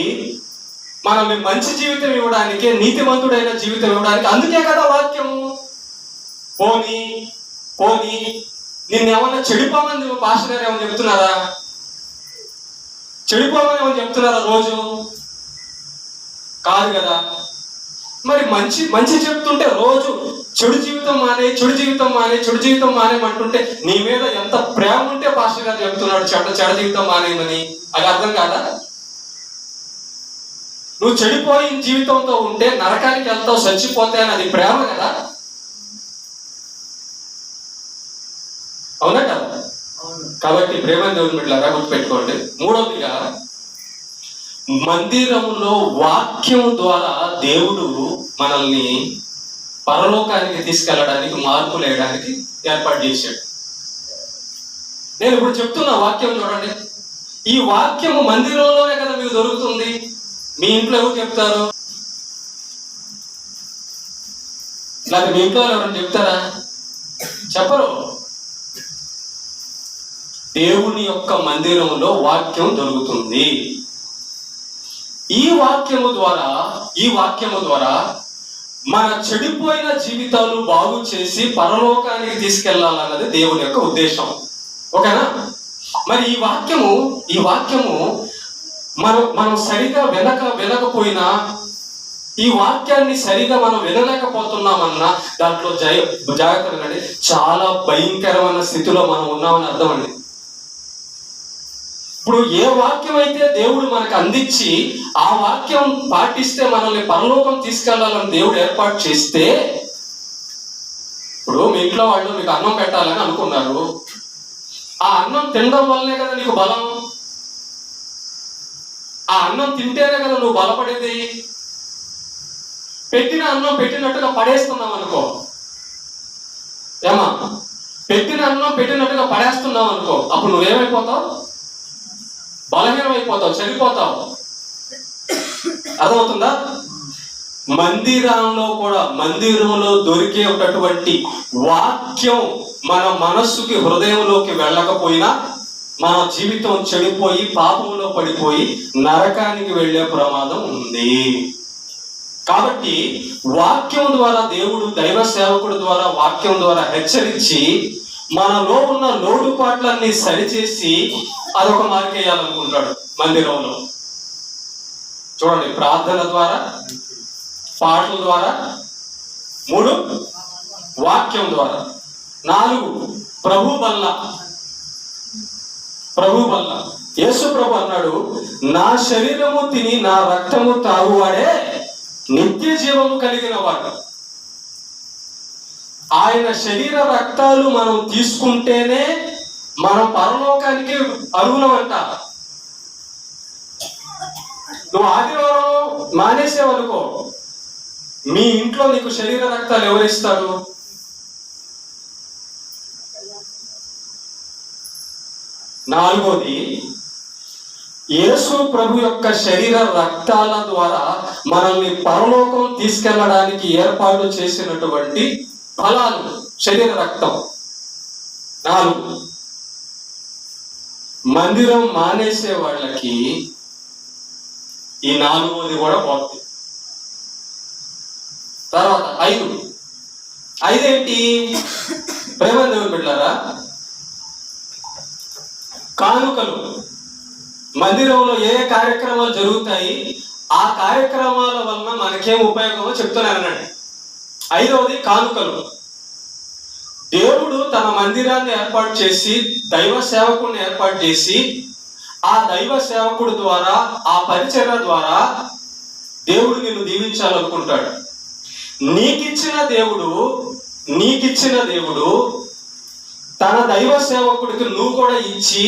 S1: మనల్ని మంచి జీవితం ఇవ్వడానికే, నీతిమంతుడైన జీవితం ఇవ్వడానికి, అందుకే కదా వాక్యం. పోనీ నిన్నేమన్నా చెడిపోమని పాస్టర్ గారు ఏమని చెప్తున్నారా? చెడిపోమని ఏమని చెప్తున్నారా రోజు? కాదు కదా. మరి మంచి చెప్తుంటే రోజు చెడు జీవితం మానేమంటుంటే నీ మీద ఎంత ప్రేమ ఉంటే పాస్టర్ గారు చెప్తున్నాడు చెడు జీవితం మానేయమని. అది అర్థం కాదా? నువ్వు చెడిపోయిన జీవితంతో ఉంటే నరకానికి వెళ్తావు, చచ్చిపోతే అని, అది ప్రేమ కదా? అవునా కదా? కాబట్టి ప్రేమ దేవుని బిడ్డలారా గుర్తుపెట్టుకోండి. మూడవదిగా, మందిరంలో వాక్యం ద్వారా దేవుడు మనల్ని పరలోకానికి తీసుకెళ్ళడానికి, మార్పులు వేయడానికి ఏర్పాటు చేశాడు. నేను ఇప్పుడు చెప్తున్న వాక్యం చూడండి. ఈ వాక్యము మందిరంలోనే కదా మీకు దొరుకుతుంది. మీ ఇంట్లో ఎవరు చెప్తారు? లేకపోతే మీ ఇంట్లో ఎవరైనా చెప్తారా? చెప్పరు. దేవుని యొక్క మందిరంలో వాక్యం దొరుకుతుంది. ఈ వాక్యము ద్వారా మన చెడిపోయిన జీవితాలు బాగు చేసి పరలోకానికి తీసుకెళ్లాలన్నది దేవుని యొక్క ఉద్దేశం. ఓకేనా? మరి ఈ వాక్యము మనం సరిగా వినకపోయినా, ఈ వాక్యాన్ని సరిగా మనం వినలేకపోతున్నామన్నా దాంట్లో జాగ్రత్తగా, చాలా భయంకరమైన స్థితిలో మనం ఉన్నామని అర్థం అండి. ఇప్పుడు ఏ వాక్యం అయితే దేవుడు మనకు అందించి ఆ వాక్యం పాటిస్తే మనల్ని పరలోకం తీసుకెళ్లాలని దేవుడు ఏర్పాటు చేస్తే, ఇప్పుడు మీ ఇంట్లో వాళ్ళు మీకు అన్నం పెట్టాలని అనుకున్నారు. ఆ అన్నం తినడం వల్లనే కదా నీకు బలం. ఆ అన్నం తింటేనే కదా నువ్వు బలపడేది. పెట్టిన అన్నం పెట్టినట్టుగా పడేస్తున్నావు అనుకో, ఏమా? పెట్టిన అన్నం పెట్టినట్టుగా పడేస్తున్నావు అనుకో, అప్పుడు నువ్వేమైపోతావు? బలహీనమైపోతావు, చనిపోతావు. అర్థమవుతుందా? మందిరంలో దొరికేటటువంటి వాక్యం మన మనస్సుకి, హృదయంలోకి వెళ్ళకపోయినా మన జీవితం చెడిపోయి, పాపంలో పడిపోయి నరకానికి వెళ్ళే ప్రమాదం ఉంది. కాబట్టి వాక్యం ద్వారా దేవుడు దైవ సేవకుడు ద్వారా వాక్యం ద్వారా హెచ్చరించి మనలో ఉన్న లోటుపాట్లన్నీ సరిచేసి అదొక మార్కేయాలనుకుంటాడు మందిరంలో. చూడండి, ప్రార్థన ద్వారా, పాటల ద్వారా, 3 వాక్యం ద్వారా, 4 ప్రభు బల్ల. యేసు ప్రభు అన్నాడు, నా శరీరము తిని నా రక్తము తాగువాడే నిత్య జీవము కలిగిన వాడు. ఆయన శరీర రక్తాలు మనం తీసుకుంటేనే మనం పరలోకానికి అర్హులం అంట. నువ్వు ఆదివారం మానేసేవనుకో, మీ ఇంట్లో నీకు శరీర రక్తాలు ఎవరిస్తారు? నాలుగోది, యేసు ప్రభు యొక్క శరీర రక్తాల ద్వారా మనల్ని పరలోకం తీసుకెళ్ళడానికి ఏర్పాటు చేసినటువంటి ఫలాలు, శరీర రక్తం. 4, మందిరం మానేసే వాళ్ళకి ఈ 4వది కూడా పోతుంది. తర్వాత 5 ఏంటి? ప్రేమ దేవుని బిడ్డలారా, కానుకలు. మందిరంలో ఏ కార్యక్రమాలు జరుగుతాయి, ఆ కార్యక్రమాల వలన మనకేం ఉపయోగమో చెప్తున్నానండి. 5వది కానుకలు. దేవుడు తన మందిరాన్ని ఏర్పాటు చేసి దైవ సేవకుడిని ఏర్పాటు చేసి ఆ దైవ సేవకుడు ద్వారా, ఆ పరిచర్య ద్వారా దేవుడు నిన్ను దీవించాలనుకుంటాడు. నీకిచ్చిన దేవుడు తన దైవ సేవకుడికి నువ్వు కూడా ఇచ్చి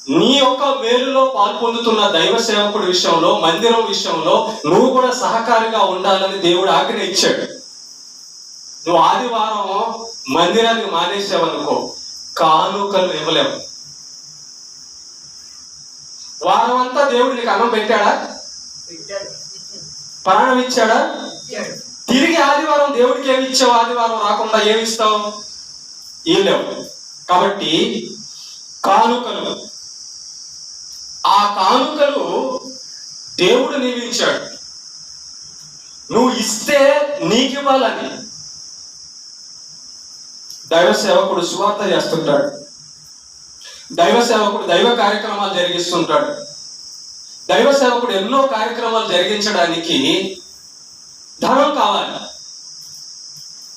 S1: నీ యొక్క మేలులో పాల్పొందుతున్న దైవ సేవకుడి విషయంలో, మందిరం విషయంలో నువ్వు కూడా సహకారిగా ఉండాలని దేవుడు ఆజ్ఞ ఇచ్చాడు. నువ్వు ఆదివారం మందిరానికి మానేసావనుకో, కానుకలు ఇవ్వలేవు. వారం అంతా దేవుడు నీకు అన్నం పెట్టాడా? ప్రాణం ఇచ్చాడా? తిరిగి ఆదివారం దేవుడికి ఏమి ఇచ్చావు? ఆదివారం రాకుండా ఏమి ఇస్తావు? ఏం లేవు. కాబట్టి కానుకలు, ఆ కానుకలు దేవుడు నియమించాడు. నువ్వు ఇస్తే నీకు ఇవ్వాలని. దైవ సేవకుడు సువార్త చేస్తుంటాడు, దైవ సేవకుడు దైవ కార్యక్రమాలు జరిగిస్తుంటాడు. దైవ సేవకుడు ఎన్నో కార్యక్రమాలు జరిగించడానికి ధనం కావాలి.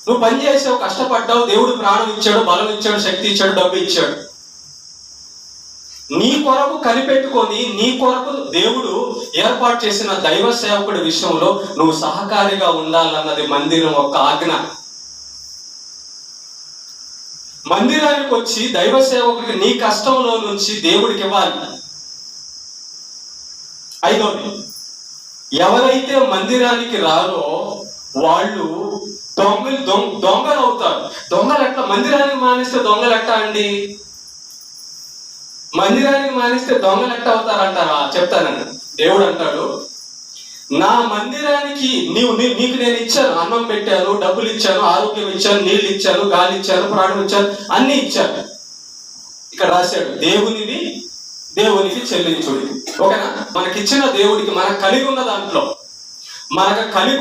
S1: నువ్వు పని చేసావు, కష్టపడ్డావు, దేవుడు ప్రాణం ఇచ్చాడు, బలం ఇచ్చాడు, శక్తి ఇచ్చాడు, డబ్బు ఇచ్చాడు. నీ కొరకు కనిపెట్టుకొని, నీ కొరకు దేవుడు ఏర్పాటు చేసిన దైవ సేవకుడి విషయంలో నువ్వు సహకారిగా ఉండాలన్నది మందిరం యొక్క ఆజ్ఞ. మందిరానికి వచ్చి దైవ సేవకుడికి నీ కష్టంలో నుంచి దేవుడికి ఇవ్వాలి. 5వది, ఎవరైతే మందిరానికి రారో వాళ్ళు దొంగలు అవుతారు. దొంగలు ఎట్లా? మందిరానికి మానేస్తే దొంగలు ఎట్టా అండి? మందిరానికి మానేస్తే దొంగలు ఎట్ట అవుతారంటారా? చెప్తానండి. దేవుడు అంటాడు, నా మందిరానికి నీకు నేను ఇచ్చాను, అన్నం పెట్టాను, డబ్బులు ఇచ్చాను, ఆరోగ్యం ఇచ్చాను, నీళ్ళు ఇచ్చాను, గాలి ఇచ్చాను, ప్రాణం ఇచ్చాను, అన్ని ఇచ్చాను. ఇక్కడ రాశాడు, దేవునికి చెల్లించుడి. ఓకేనా? మనకిచ్చిన దేవుడికి, మనకు కలిగి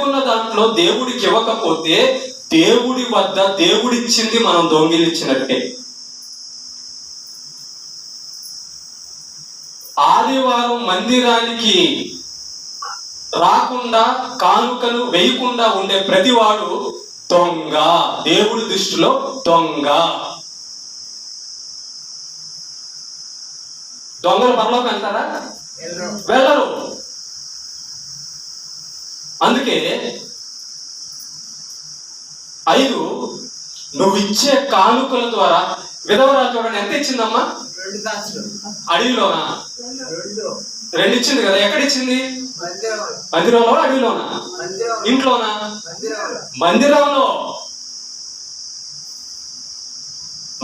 S1: ఉన్న దాంట్లో దేవుడికి ఇవ్వకపోతే దేవుడి వద్ద దేవుడిచ్చింది మనం దొంగిలించినట్టే. ఆదివారం మందిరానికి రాకుండా, కానుకలు వేయకుండా ఉండే ప్రతివాడు దొంగ. దేవుడి దృష్టిలో దొంగ. దొంగలు పరలోకి వెళ్తారా? వెళ్ళరు. అందుకే 5, నువ్వు ఇచ్చే కానుకల ద్వారా. విధవరాలు చూడండి, ఎంత ఇచ్చిందమ్మా? అడవిలోనా? 2 ఇచ్చింది కదా. ఎక్కడ ఇచ్చింది? మందిరంలో, అడవిలోనా? ఇంట్లోనా? మందిరంలో.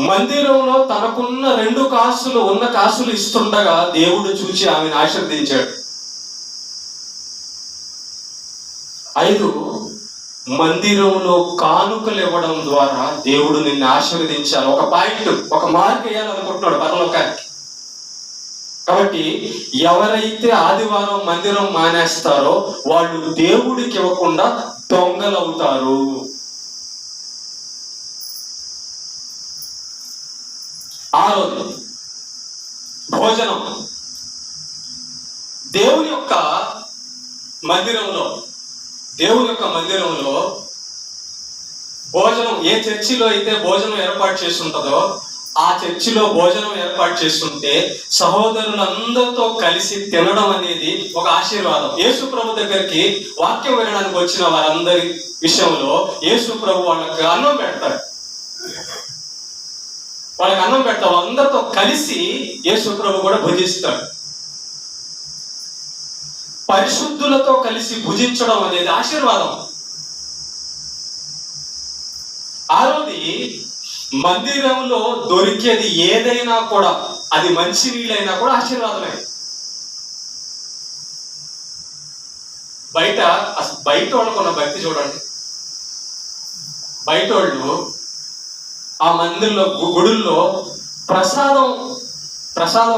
S1: మందిరంలో తనకున్న 2 కాసులు, ఉన్న కాసులు ఇస్తుండగా దేవుడు చూచి ఆమెను ఆశీర్వదించాడు. 5, మందిరంలో కానుకలు ఇవ్వడం ద్వారా దేవుడు నిన్ను ఆశీర్వదించాలి. ఒక మార్క్ వేయాలనుకుంటున్నాడు పరలోకానికి. కాబట్టి ఎవరైతే ఆదివారం మందిరం మానేస్తారో వాళ్ళు దేవుడికి ఇవ్వకుండా దొంగలవుతారు. 6వది, భోజనం. దేవుని యొక్క మందిరంలో భోజనం, ఏ చర్చిలో అయితే భోజనం ఏర్పాటు చేసి ఉంటుందో ఆ చర్చిలో భోజనం ఏర్పాటు చేస్తుంటే సహోదరులందరితో కలిసి తినడం అనేది ఒక ఆశీర్వాదం. యేసు ప్రభు దగ్గరికి వాక్యం వినడానికి వచ్చిన వారందరి విషయంలో యేసు ప్రభు వాళ్ళకి అన్నం పెడతాడు. అందరితో కలిసి యేసు ప్రభు కూడా భుజిస్తాడు. పరిశుద్ధులతో కలిసి భుజించడం అనేది ఆశీర్వాదం. 6వది, మందిరంలో దొరికేది ఏదైనా కూడా, అది మంచి నీళ్ళైనా కూడా ఆశీర్వాదమే. బయట వాళ్ళకు ఉన్న భక్తి చూడండి. బయట వాళ్ళు ఆ మందిరంలో, గుడుల్లో ప్రసాదం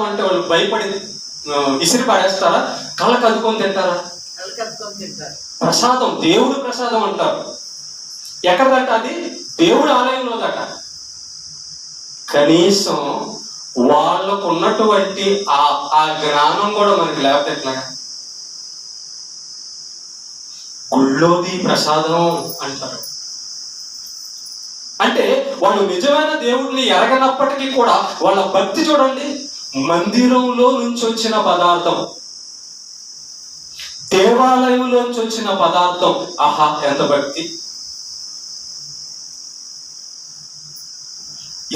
S1: అంటే వాళ్ళు భయపడి విసిరి పడేస్తారా? కళ్ళకు అద్దుకొని తింటారా? ప్రసాదం, దేవుడు ప్రసాదం అంటారు. ఎక్కడదంట? అది దేవుడు ఆలయంలో దట. కనీసం వాళ్ళకు ఉన్నటువంటి ఆ జ్ఞానం కూడా మనకి లేకపోతే ఎట్లాగా? గుళ్ళోది ప్రసాదం అంటారు. అంటే వాళ్ళు నిజమైన దేవుడిని ఎరగనప్పటికీ కూడా వాళ్ళ భక్తి చూడండి. మందిరంలో నుంచి వచ్చిన పదార్థం, దేవాలయంలోంచి వచ్చిన పదార్థం, ఆహా ఎంత భక్తి!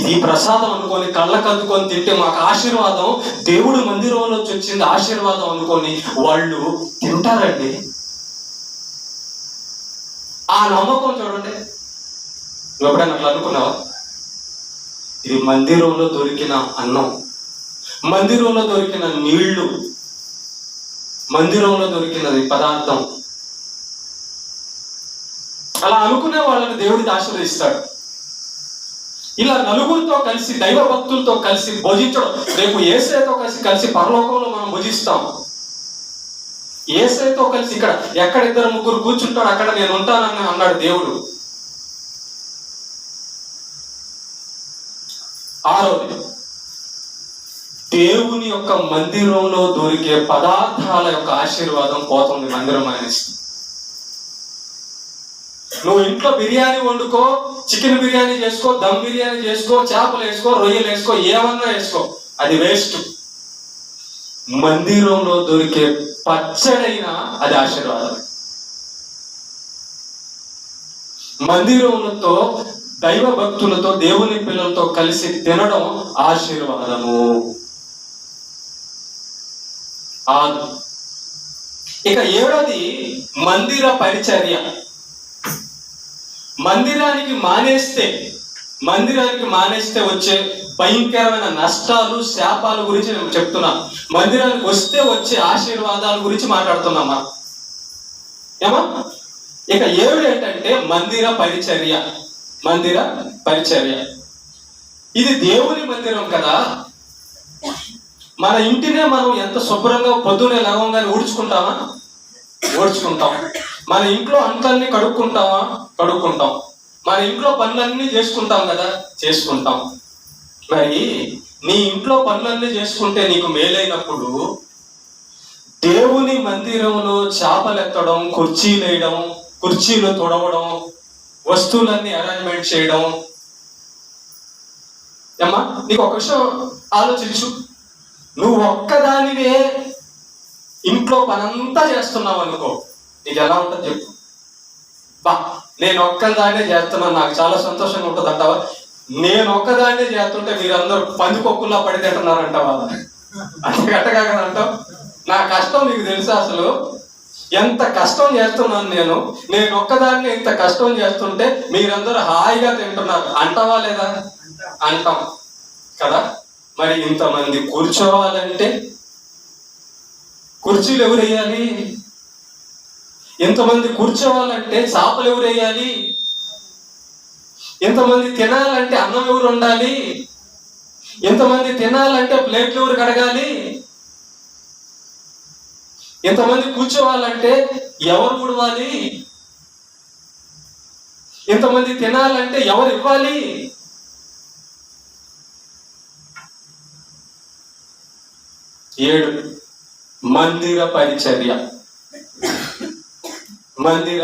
S1: ఇది ప్రసాదం అనుకొని కళ్ళకు అద్దుకొని తింటే మాకు ఆశీర్వాదం, దేవుడు మందిరంలోంచి వచ్చింది ఆశీర్వాదం అనుకొని వాళ్ళు తింటారండి. ఆ నమ్మకం చూడండి. నువ్వు ఎప్పుడైనా అట్లా అనుకున్నావా? ఇది మందిరంలో దొరికిన అన్నం, మందిరంలో దొరికిన నీళ్లు, మందిరంలో దొరికినది పదార్థం. అలా అనుకునే వాళ్ళని దేవుడికి ఆశీర్వదిస్తాడు. ఇలా నలుగురితో కలిసి, దైవ భక్తులతో కలిసి భుజించడం. రేపు యేసయ్యతో కలిసి పరలోకంలో మనం భుజిస్తాం. యేసయ్యతో కలిసి ఇక్కడ ఎక్కడ 2-3 కూర్చుంటాడు అక్కడ నేను ఉంటానని అన్నాడు దేవుడు. ఆరోది, దేవుని యొక్క మందిరంలో దొరికే పదార్థాల యొక్క ఆశీర్వాదం పోతుంది మందిరం అనేసి. నువ్వు ఇంట్లో బిర్యానీ వండుకో, చికెన్ బిర్యానీ చేసుకో, దమ్ బిర్యానీ చేసుకో, చేపలు వేసుకో, రొయ్యలు వేసుకో, ఏమన్నా వేసుకో, అది వేస్ట్. మందిరంలో దొరికే పచ్చడైనా అది ఆశీర్వాదం. మందిరంతో దైవ భక్తులతో దేవుని పిల్లలతో కలిసి తినడం ఆశీర్వాదము. ఇక 7వది మందిర పరిచర్య. మందిరానికి మానేస్తే వచ్చే భయంకరమైన నష్టాలు, శాపాల గురించి నేను చెప్తున్నా. మందిరానికి వస్తే వచ్చే ఆశీర్వాదాల గురించి మాట్లాడుతున్నామా ఏమా? ఇక 7 ఏంటంటే మందిర పరిచర్య. మందిర పరిచర్య ఇది దేవుని మందిరం కదా. మన ఇంటినే మనం ఎంత శుభ్రంగా పొద్దునే లవంగానే ఊడ్చుకుంటామా? ఊడ్చుకుంటాం. మన ఇంట్లో అంట్లన్నీ కడుక్కుంటాం. మన ఇంట్లో పనులన్నీ చేసుకుంటాం కదా, చేసుకుంటాం. మరి నీ ఇంట్లో పనులన్నీ చేసుకుంటే నీకు మేలైనప్పుడు దేవుని మందిరంలో చేపలెత్తడం, కుర్చీలు వేయడం, కుర్చీలు తుడవడం, వస్తువులన్నీ అరేంజ్మెంట్ చేయడం. ఏమ్మా, నీకు ఒక విషయం ఆలోచించు. నువ్వు ఒక్కదానివే ఇంట్లో పనంతా చేస్తున్నావు అనుకో, నీకు ఎలా ఉంటుంది చెప్పు? నేను ఒక్కదాన్నే చేస్తున్నాను, నాకు చాలా సంతోషంగా ఉంటుంది అంటావా? నేను ఒక్కదాన్నే చేస్తుంటే మీరందరూ పందికొక్కుల్లా పడి తింటున్నారంటావా? అంతే గట్టగా కదా అంటావు. నా కష్టం నీకు తెలుసా? అసలు ఎంత కష్టం చేస్తున్నాను నేను ఒక్కదాన్ని ఇంత కష్టం చేస్తుంటే మీరందరూ హాయిగా తింటున్నారు అంటావా లేదా? అంటాం కదా. మరి ఇంతమంది కూర్చోవాలంటే కుర్చీలు ఎవరు వేయాలి? ఎంతమంది కూర్చోవాలంటే చేపలు ఎవరు వేయాలి? ఎంతమంది తినాలంటే అన్నం ఎవరు ఉండాలి? ఎంతమంది తినాలంటే ప్లేట్లు ఎవరు కడగాలి? ఎంతమంది కూర్చోవాలంటే ఎవరు ఉడవాలి? ఎంతమంది తినాలంటే ఎవరు ఇవ్వాలి? 7 మందిర పరిచర్య. మందిర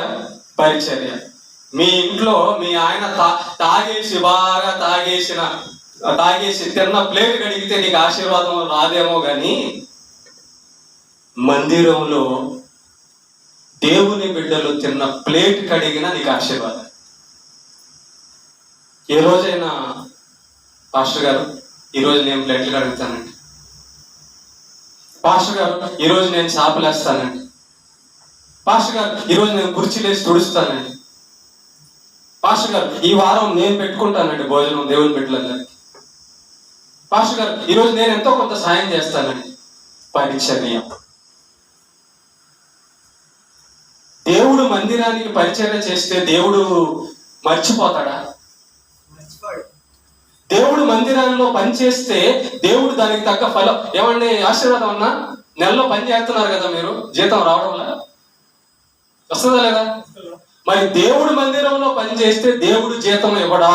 S1: పరిచర్య. మీ ఇంట్లో మీ ఆయన బాగా తాగేసి తిన్న ప్లేట్ కడిగితే నీకు ఆశీర్వాదం రాదేమో కానీ మందిరంలో దేవుని బిడ్డలు తిన్న ప్లేట్ కడిగినా నీకు ఆశీర్వాదం. ఏ రోజైనా పాస్టర్ గారు ఈరోజు నేను ప్లేట్లు కడుగుతానండి, పాస్టర్ గారు ఈరోజు నేను చేపలేస్తానండి, పాస్టర్ గారు ఈరోజు నేను కుర్చీలేసి తుడుస్తానండి, పాస్టర్ గారు ఈ వారం నేను పెట్టుకుంటానండి భోజనం దేవుని బిడ్డలందరికీ, పాస్టర్ గారు ఈరోజు నేను ఎంతో కొంత సాయం చేస్తానండి. పరిచర్య. దేవుడు మందిరానికి పరిచర్య చేస్తే దేవుడు మర్చిపోతాడా? దేవుడు మందిరాల్లో పని చేస్తే దేవుడు దానికి తగ్గ ఫలం ఏమండి ఆశీర్వాదం అన్నా? నెలలో పని చేస్తున్నారు కదా మీరు, జీతం రావడం లేదా? వస్తుందా లేదా? మరి దేవుడు మందిరంలో పని చేస్తే దేవుడు జీతం ఇవ్వడా?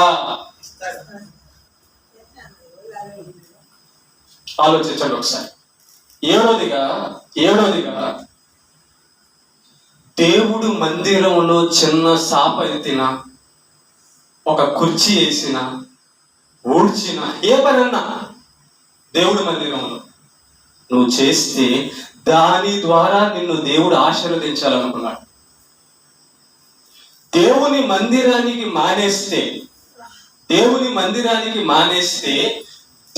S1: ఆలోచించండి ఒకసారి. ఏడోదిగా దేవుడు మందిరంలో చిన్న సాప ఎత్తిన, ఒక కుర్చీ వేసిన, ఊడ్చిన, ఏ పనన్నా దేవుడు మందిరంలో నువ్వు చేస్తే దాని ద్వారా నిన్ను దేవుడు ఆశీర్వదించాలనుకున్నాడు. దేవుని మందిరానికి మానేస్తే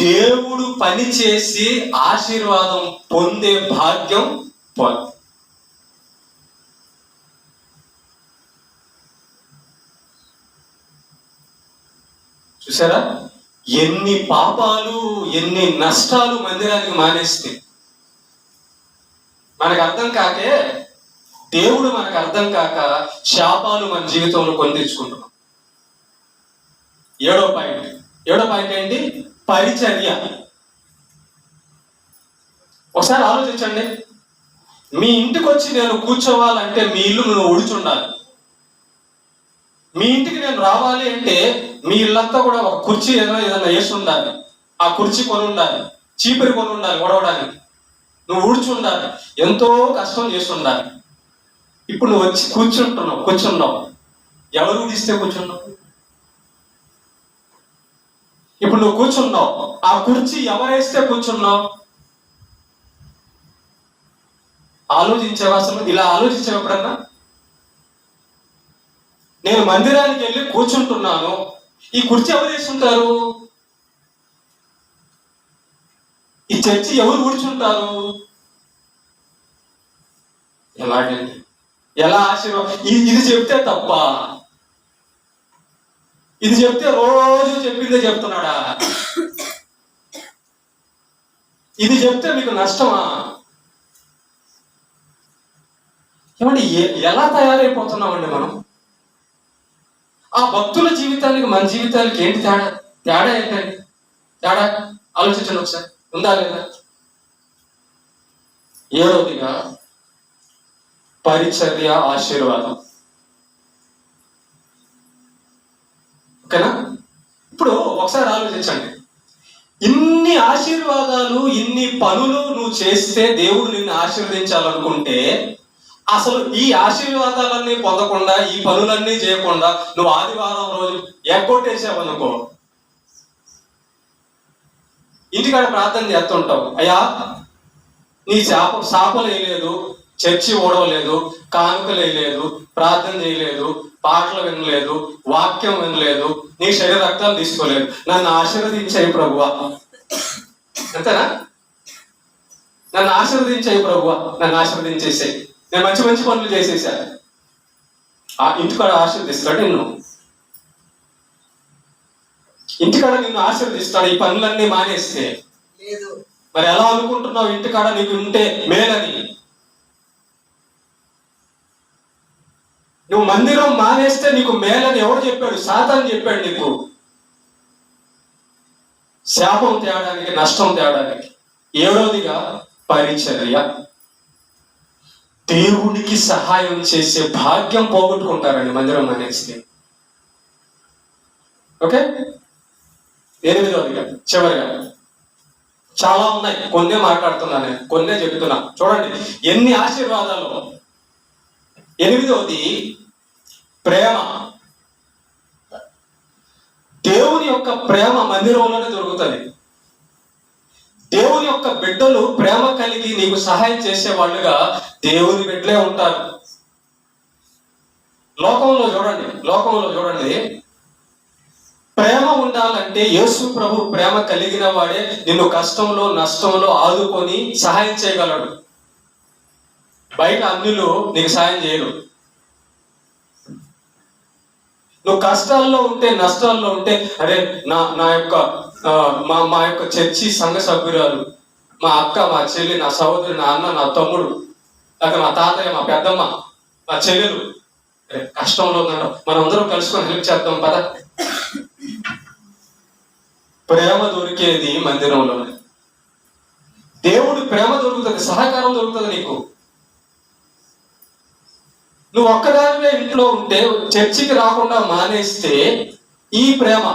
S1: దేవుడు పని చేసి ఆశీర్వాదం పొందే భాగ్యం పొంది. చూసారా ఎన్ని పాపాలు, ఎన్ని నష్టాలు మందిరానికి మానేస్తే. మనకు అర్థం కాకే, దేవుడు మనకు అర్థం కాక శాపాలు మన జీవితంలో కొని తెచ్చుకుంటున్నాం. ఏడో పాయింట్ ఏంటి? పరిచర్య. ఒకసారి ఆలోచించండి. మీ ఇంటికి వచ్చి నేను కూర్చోవాలంటే మీ ఇల్లు నువ్వు ఉడిచుండాలి. మీ ఇంటికి నేను రావాలి అంటే మీ ఇల్లంతా కూడా ఒక కుర్చీ ఏదైనా వేసి ఉండాలి. ఆ కుర్చీ కొని ఉండాలి, చీపురు కొని ఉండాలి, ఒడవడానికి నువ్వు ఊడ్చుండాలి, ఎంతో కష్టం చేసి ఉండాలి. ఇప్పుడు నువ్వు వచ్చి కూర్చున్నావు, ఎవరు ఊడిస్తే కూర్చున్నావు? ఇప్పుడు నువ్వు కూర్చున్నావు, ఆ కుర్చీ ఎవరేస్తే కూర్చున్నావు? ఆలోచించావా? అసలు ఇలా ఆలోచించావు ఎప్పుడన్నా? నేను మందిరానికి వెళ్ళి కూర్చుంటున్నాను, ఈ కుర్చీ ఎవరు వేసుంటారు? ఈ చర్చి ఎవరు కూర్చుంటారు? ఎలాగండి? ఎలా ఆశీర్వాదం? ఇది చెప్తే తప్ప? ఇది చెప్తే రోజు చెప్పిందే చెప్తున్నాడా? ఇది చెప్తే మీకు నష్టమా? ఏమండి ఎలా తయారైపోతున్నామండి మనం? ఆ భక్తుల జీవితానికి మన జీవితానికి ఏంటి తేడా ఏంటండి? తేడా ఆలోచించండి ఒకసారి. ఉందా లేదా? ఏడవదిగా పరిచర్య, ఆశీర్వాదం. ఓకేనా? ఇప్పుడు ఒకసారి ఆలోచించండి. ఇన్ని ఆశీర్వాదాలు, ఇన్ని పనులు నువ్వు చేస్తే దేవుడు నిన్ను ఆశీర్వదించాలనుకుంటే, అసలు ఈ ఆశీర్వాదాలన్నీ పొందకుండా, ఈ పనులన్నీ చేయకుండా నువ్వు ఆదివారం రోజు ఎగ్గొట్టేసావనుకో, ఇంటికాడ ప్రార్థన చేస్తుంటావు, అయ్యా నీ శాపలు వేయలేదు, చర్చి ఓడవలేదు, కానుకలు వేయలేదు, ప్రార్థన చేయలేదు, పాటలు వినలేదు, వాక్యం వినలేదు, నీ శరీర రక్తాలు తీసుకోలేదు, నన్ను ఆశీర్వదించాయి ప్రభువా. అంతేనా? నన్ను ఆశీర్వదించాయి ప్రభువా, నన్ను ఆశీర్వదించేసాయి, నేను మంచి మంచి పనులు చేసేసాను. ఆ ఇంటికాడ ఆశీర్వదిస్తాడు నిన్ను. ఇంటికాడ నిన్ను ఆశీర్వదిస్తాడు ఈ పనులన్నీ మానేస్తే. మరి ఎలా అనుకుంటున్నావు ఇంటికాడ నీకు ఉంటే మేలని? నువ్వు మందిరం మానేస్తే నీకు మేలని ఎవరు చెప్పాడు? సాతాను చెప్పాడు నీకు. శాపం తేవడానికి, నష్టం తేవడానికి. ఏడవదిగా పరిచర్య. దేవునికి సహాయం చేసే భాగ్యం పోగొట్టుకుంటారండి మందిరం మానేస్తే. ఓకే? ఎనిమిదవదిగా చివరిగా, చాలా ఉన్నాయి, కొన్నే మాట్లాడుతున్నాను, కొన్నే చెబుతున్నా. చూడండి ఎన్ని ఆశీర్వాదాలు. ఎనిమిదవది ప్రేమ. దేవుని యొక్క ప్రేమ మందిరంలోనే దొరుకుతుంది. దేవుని యొక్క బిడ్డలు ప్రేమ కలిగి నీకు సహాయం చేసే వాళ్ళుగా దేవుని బిడ్డలే ఉంటారు. లోకంలో చూడండి ప్రేమ ఉండాలంటే యేసు ప్రభు ప్రేమ కలిగిన వాడే నిన్ను కష్టంలో, నష్టంలో ఆదుకొని సహాయం చేయగలడు. బయట అన్యులు నీకు సహాయం చేయరు. నువ్వు కష్టాల్లో ఉంటే, నష్టాల్లో ఉంటే, అరే నా యొక్క మా యొక్క చర్చి సంఘ సభ్యురాలు, మా అక్క, మా చెల్లి, నా సహోదరి, నా అన్న, నా తమ్ముడు, లేక మా తాతయ్య, మా పెద్దమ్మ, మా చెల్లెలు కష్టంలో ఉన్నాడు, మనం అందరం కలుసుకొని హెల్ప్ చేద్దాం పద. ప్రేమ దొరికేది మందిరంలోనే. దేవుడు ప్రేమ దొరుకుతుంది, సహకారం దొరుకుతుంది నీకు. నువ్వు ఒక్కదానివే ఇంట్లో ఉంటే, చర్చికి రాకుండా మానేస్తే ఈ ప్రేమ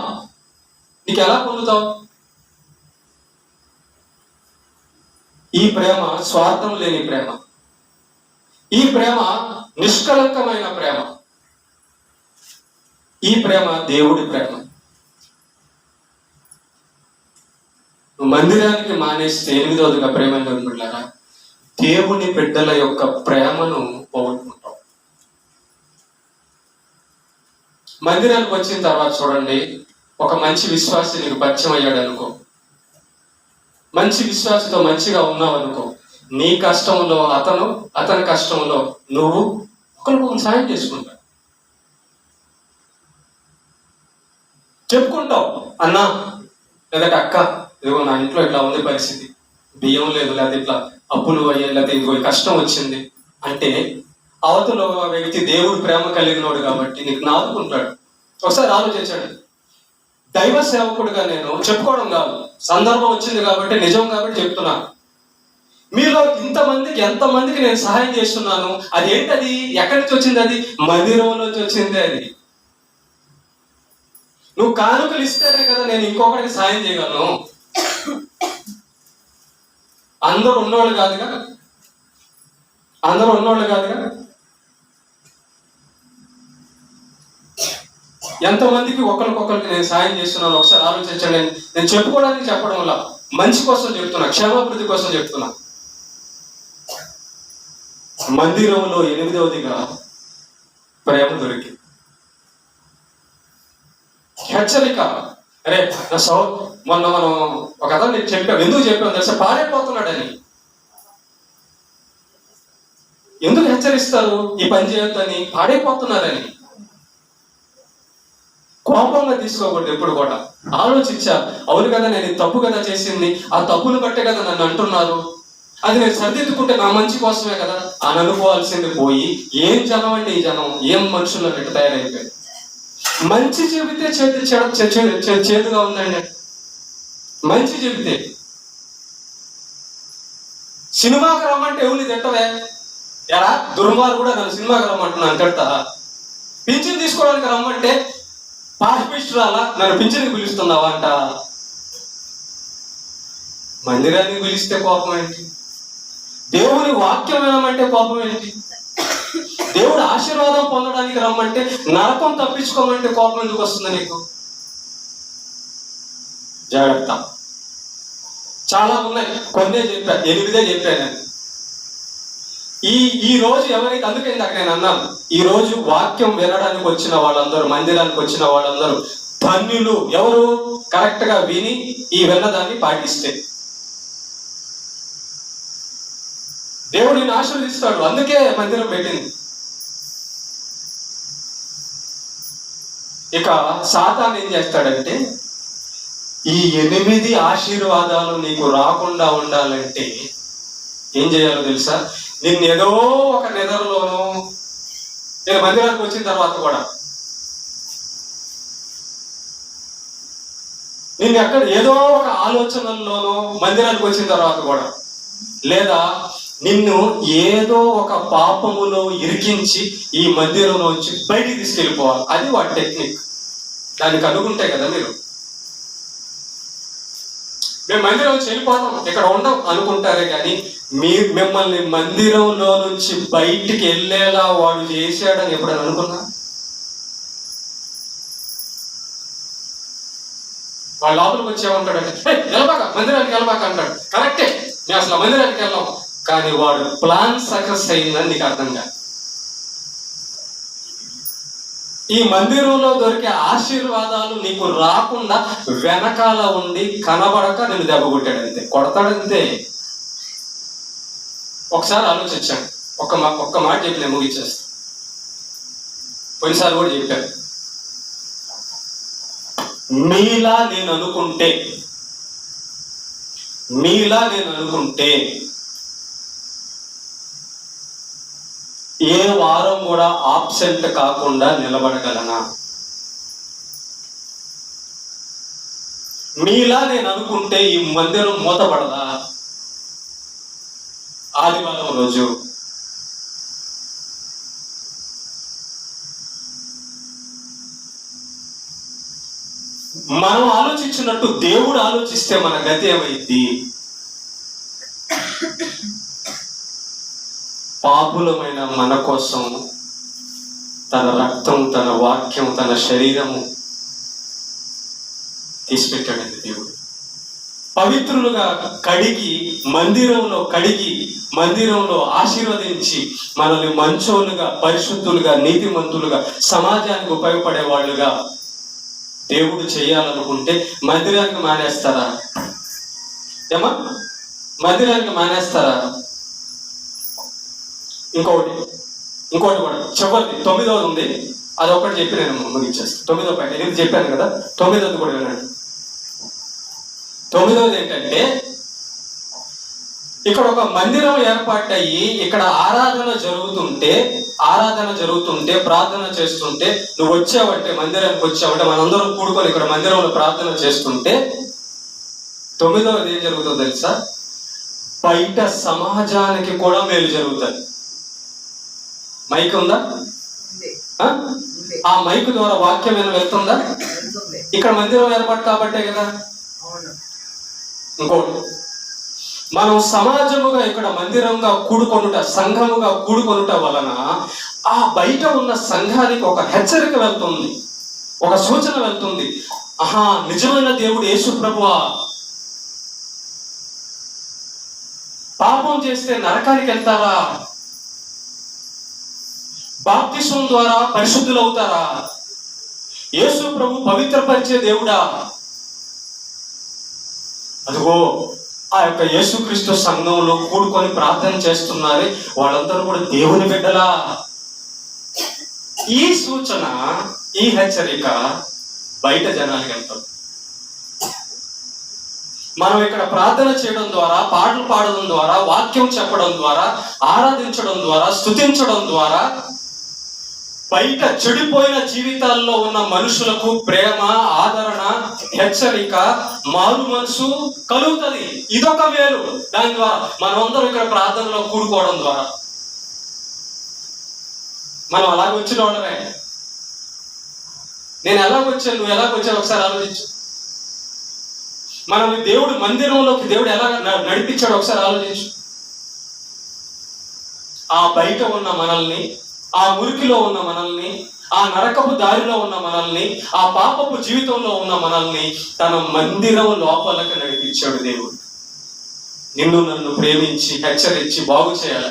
S1: నీకు ఎలా పొందుతావు? ఈ ప్రేమ స్వార్థం లేని ప్రేమ. ఈ ప్రేమ నిష్కలంకమైన ప్రేమ. ఈ ప్రేమ దేవుడి ప్రేమ. మందిరానికి మానేస్తే 8వదిగా ప్రేమ బిడ్డలారా, దేవుని బిడ్డల యొక్క ప్రేమను పోగొట్టుకుంటాం. మందిరానికి వచ్చిన తర్వాత చూడండి, ఒక మంచి విశ్వాసి నీకు పరిచయం అయ్యాడు అనుకో, మంచి విశ్వాసతో మంచిగా ఉన్నావు అనుకో, నీ కష్టంలో అతను, అతని కష్టంలో నువ్వు ఒకరికొకరు సాయం చేసుకుంటావు, చెప్పుకుంటావు. అన్నా లేదంటే అక్క, ఇదిగో నా ఇంట్లో ఇట్లా ఉంది పరిస్థితి, బియ్యం లేదు, లేకపోతే ఇట్లా అప్పులు అయ్యాయి, లేకపోతే ఇంకో కష్టం వచ్చింది అంటే అవతల వ్యక్తి దేవుడు ప్రేమ కలిగినోడు కాబట్టి నీకు నాదుకుంటాడు. ఒకసారి ఆలోచించండి. దైవ సేవకుడిగా నేను చెప్పుకోవడం కాదు, సందర్భం వచ్చింది కాబట్టి, నిజం కాబట్టి చెప్తున్నాను. మీలో ఇంతమందికి, ఎంతమందికి నేను సహాయం చేస్తున్నాను. అదేంటది? ఎక్కడి నుంచి వచ్చింది? అది మందిరంలోంచి వచ్చింది. అది నువ్వు కానుకలు ఇస్తేనే కదా నేను ఇంకొకరికి సాయం చేయగలను. అందరూ ఉన్నోళ్ళు కాదుగా, అందరూ ఉన్నోళ్ళు కాదుగా. ఎంతమందికి ఒకరికొకరికి నేను సాయం చేస్తున్నాను ఒకసారి ఆలోచించండి. నేను చెప్పుకోవడానికి చెప్పడం వల్ల మంచి కోసం చెప్తున్నా, క్షేమాభివృద్ధి కోసం చెప్తున్నా. మందిరంలో 8వదిగా ప్రేమ దొరికి హెచ్చరిక. అరే మొన్న మనం ఒక అతను నేను చెప్పాం, ఎందుకు చెప్పాను తెలుసా? పాడైపోతున్నాడని. ఎందుకు హెచ్చరిస్తారు? ఈ పని చేయొద్దని, పాడైపోతున్నారని. కోపంగా తీసుకోకూడదు ఎప్పుడు కూడా. ఆలోచించా, అవును కదా నేను తప్పు కదా చేసింది, ఆ తప్పును బట్టే కదా నన్ను అంటున్నారు, అది నేను సరిదిద్దుకుంటే నా మంచి కోసమే కదా అని అనుకోవాల్సింది పోయి, ఏం జనం అంటే ఈ జనం, ఏం మనుషులు అన్నట్టు తయారైపోయారు. మంచి చెబితే చేదుగా ఉందండి. మంచి చెబితే సినిమాకి రమ్మంటే ఎవరిని తిట్టవే, ఎలా దుర్మార్గుడు కూడా నన్ను సినిమాకి రమ్మంటున్నాను తిడతా. పింఛన్ తీసుకోవడానికి రమ్మంటే పాస్పిస్టురాలా నన్ను పింఛన్కి పిలుస్తున్నావా అంట. మందిరానికి పిలిస్తే కోపం ఏంటి? దేవుని వాక్యం వినమంటే కోపం ఏంటి? దేవుడు ఆశీర్వాదం పొందడానికి రమ్మంటే, నరకం తప్పించుకోమంటే కోపం ఎందుకు వస్తుంది నీకు? జాగ్రత్త. చాలా ఉన్నాయి, కొన్నే చెప్పా, 8 చెప్పాను. ఈ రోజు ఎవరైతే, అందుకే నాకు నేను అన్నాను, ఈ రోజు వాక్యం వినడానికి వచ్చిన వాళ్ళందరూ, మందిరానికి వచ్చిన వాళ్ళందరూ ధన్యులు. ఎవరు? కరెక్ట్ గా విని ఈ విన్నదాన్ని పాటిస్తే దేవుడు నిన్ను ఆశీర్వదిస్తాడు. అందుకే మందిరం పెట్టింది. ఇక సాతాను ఏం చేస్తాడంటే, ఈ 8 ఆశీర్వాదాలు నీకు రాకుండా ఉండాలంటే ఏం చేయాలో తెలుసా? నిన్ను ఏదో ఒక నిద్రలోనో, నేను మందిరానికి వచ్చిన తర్వాత కూడా నిన్ను ఎక్కడ ఏదో ఒక ఆలోచనల్లోనో, మందిరానికి వచ్చిన తర్వాత కూడా, లేదా నిన్ను ఏదో ఒక పాపములో ఇరికించి ఈ మందిరంలో వచ్చి బయటికి తీసుకెళ్ళిపోవాలి. అది వాడి టెక్నిక్. దానికి అనుకుంటే కదా మీరు, మేము మందిరం నుంచి వెళ్ళిపోతాం, ఇక్కడ ఉండం అనుకుంటారే కానీ, మిమ్మల్ని మందిరంలో నుంచి బయటికి వెళ్ళేలా వాడు చేశాడని ఎప్పుడైనా అనుకున్నా? వాళ్ళ లోపలికి వచ్చేమంటాడంటే, వెళ్ళబాక, మందిరానికి వెళ్ళబాక అంటాడు. కరెక్టే, మేము అసలు మందిరానికి వెళ్ళాం, కానీ వాడు ప్లాన్ సక్సెస్ అయిందని నీకు అర్థం కాదు. ఈ మందిరంలో దొరికే ఆశీర్వాదాలు నీకు రాకుండా వెనకాల ఉండి కనబడక నేను దెబ్బ కొట్టాడంతే, కొడతాడంతే. ఒకసారి ఆలోచించాను, ఒక్క మాట చెప్పి నేను ముగించేస్తాను. కొన్నిసార్లు కూడా చెప్పాను, మీలా నేను అనుకుంటే ఏ వారం కూడా ఆబ్సెంట్ కాకుండా నిలబడగలనా? మీలా నేను అనుకుంటే ఈ మందిరం మూతపడదా? ఆదివారం రోజు మనం ఆలోచించినట్టు దేవుడు ఆలోచిస్తే మన గతి ఏమైంది? పాపులమైన మన కోసం తన రక్తం, తన వాక్యం, తన శరీరము తీసిపెట్టాడండి దేవుడు. పవిత్రులుగా కడిగి మందిరంలో ఆశీర్వదించి మనల్ని మంచోలుగా, పరిశుద్ధులుగా, నీతిమంతులుగా, సమాజానికి ఉపయోగపడే వాళ్ళుగా దేవుడు చేయాలనుకుంటే మందిరానికి మానేస్తారా? మందిరానికి మానేస్తారా? ఇంకొకటి కూడా చివరిది 9వ ఉంది, అది ఒకటి చెప్పి నేను ముగించేస్తాను. 9వ పాయింట్ 8 చెప్పాను కదా, 9వది కూడా వినండి. 9వది ఏంటంటే, ఇక్కడ ఒక మందిరం ఏర్పాటయ్యి ఇక్కడ ఆరాధన జరుగుతుంటే ప్రార్థన చేస్తుంటే, నువ్వు వచ్చావంటే, మందిరానికి వచ్చావంటే, మనందరం కూడుకొని ఇక్కడ మందిరంలో ప్రార్థన చేస్తుంటే 9వది ఏం జరుగుతుందో తెలుసా? బయట సమాజానికి కూడా మేలు జరుగుతుంది. మైక్ ఉందా? ఆ మైక్ ద్వారా వాక్యం ఏమైనా వెళ్తుందా? ఇక్కడ మందిరం ఏర్పాటు కాబట్టే కదా. ఇంకోటి, మనం సమాజముగా ఇక్కడ మందిరంగా కూడుకొనుట, సంఘముగా కూడుకొనుట వలన ఆ బయట ఉన్న సంఘానికి ఒక హెచ్చరిక వెళ్తుంది, ఒక సూచన వెళ్తుంది. ఆహా, నిజమైన దేవుడు యేసు ప్రభువా, పాపం చేస్తే నరకానికి వెళ్తారా? బాప్తిసం ద్వారా పరిశుద్ధులవుతారా? యేసు ప్రభు పవిత్రపరిచే దేవుడా? అదిగో ఆ యొక్క యేసుక్రీస్తు సంఘంలో కూడుకొని ప్రార్థన చేస్తున్నారే, వాళ్ళందరూ కూడా దేవుని బిడ్డలా. ఈ సూచన, ఈ హెచ్చరిక బయట జనానికి వెళ్తారు. మనం ఇక్కడ ప్రార్థన చేయడం ద్వారా, పాటలు పాడడం ద్వారా, వాక్యం చెప్పడం ద్వారా, ఆరాధించడం ద్వారా, స్తుతించడం ద్వారా బయట చెడిపోయిన జీవితాల్లో ఉన్న మనుషులకు ప్రేమ, ఆదరణ, హెచ్చరిక, మారు మనసు కలుగుతుంది. ఇదొక మేలు. దాని ద్వారా మనమందరం ఇక్కడ ప్రార్థనలో కూడుకోవడం ద్వారా మనం అలాగ వచ్చిన వాళ్ళమే. నేను ఎలాగొచ్చాను, నువ్వు ఎలాగొచ్చావు ఒకసారి ఆలోచించు. మనల్ని దేవుడు మందిరంలోకి దేవుడు ఎలా నడిపించాడు ఒకసారి ఆలోచించు. ఆ బయట ఉన్న మనల్ని, ఆ మురికిలో ఉన్న మనల్ని, ఆ నరకపు దారిలో ఉన్న మనల్ని, ఆ పాపపు జీవితంలో ఉన్న మనల్ని తన మందిరం లోపలికి నడిపించాడు దేవుడు. నిన్ను నన్ను ప్రేమించి, హెచ్చరించి, బాగు చేయాలి.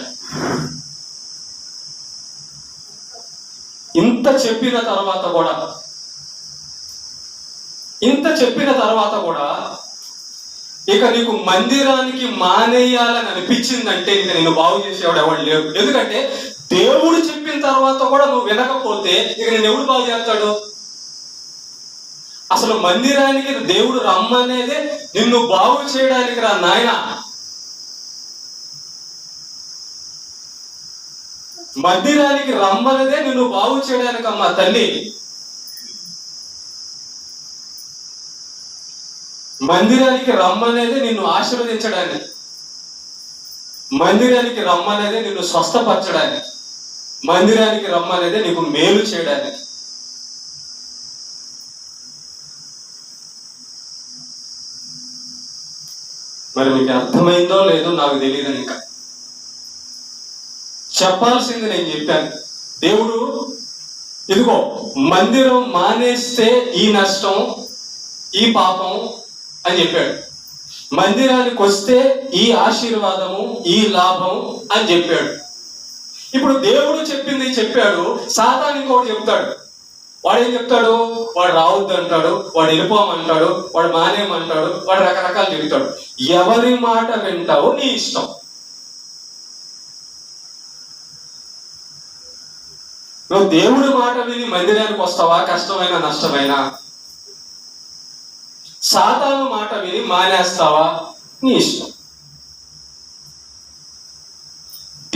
S1: ఇంత చెప్పిన తర్వాత కూడా ఇక నీకు మందిరానికి మానేయాలని అనిపించిందంటే ఇక నేను బాగు చేసేవాడు ఎవడు లేడు. ఎందుకంటే దేవుడు చెప్పిన తర్వాత కూడా నువ్వు వినకపోతే ఇక నేను ఎవడు బాగు చేస్తాడు? అసలు మందిరానికి దేవుడు రమ్మనేదే నిన్ను బాగు చేయడానికి రా నాయన. మందిరానికి రమ్మనేదే నిన్ను బాగు చేయడానికి అమ్మా తల్లి. మందిరానికి రమ్మనేదే నిన్ను ఆశీర్వదించడానికి, మందిరానికి రమ్మనేదే నిన్ను స్వస్థపరచడానికి, మందిరానికి రమ్మనేదే నీకు మేలు చేయడానికి. మరి మీకు అర్థమైందో లేదో నాకు తెలియదు. ఇంకా చెప్పాల్సింది నేను చెప్పాను. దేవుడు ఇదిగో మందిరం మానేస్తే ఈ నష్టం, ఈ పాపం అని చెప్పాడు. మందిరానికి వస్తే ఈ ఆశీర్వాదము, ఈ లాభం అని చెప్పాడు. ఇప్పుడు దేవుడు చెప్పింది చెప్పాడు, సాతాను ఇంకోటి చెప్తాడు. వాడు ఏం చెప్తాడు? వాడు రావద్దు అంటాడు, వాడు వెళ్ళిపోమంటాడు, వాడు మానేయమంటాడు, వాడు రకరకాలు చెప్తాడు. ఎవరి మాట వింటావో నీ ఇష్టం. నువ్వు దేవుడి మాట విని మందిరానికి వస్తావా? కష్టమైన నష్టమైనా. సాతాను మాట విని మానేస్తావా? నీ ఇష్టం.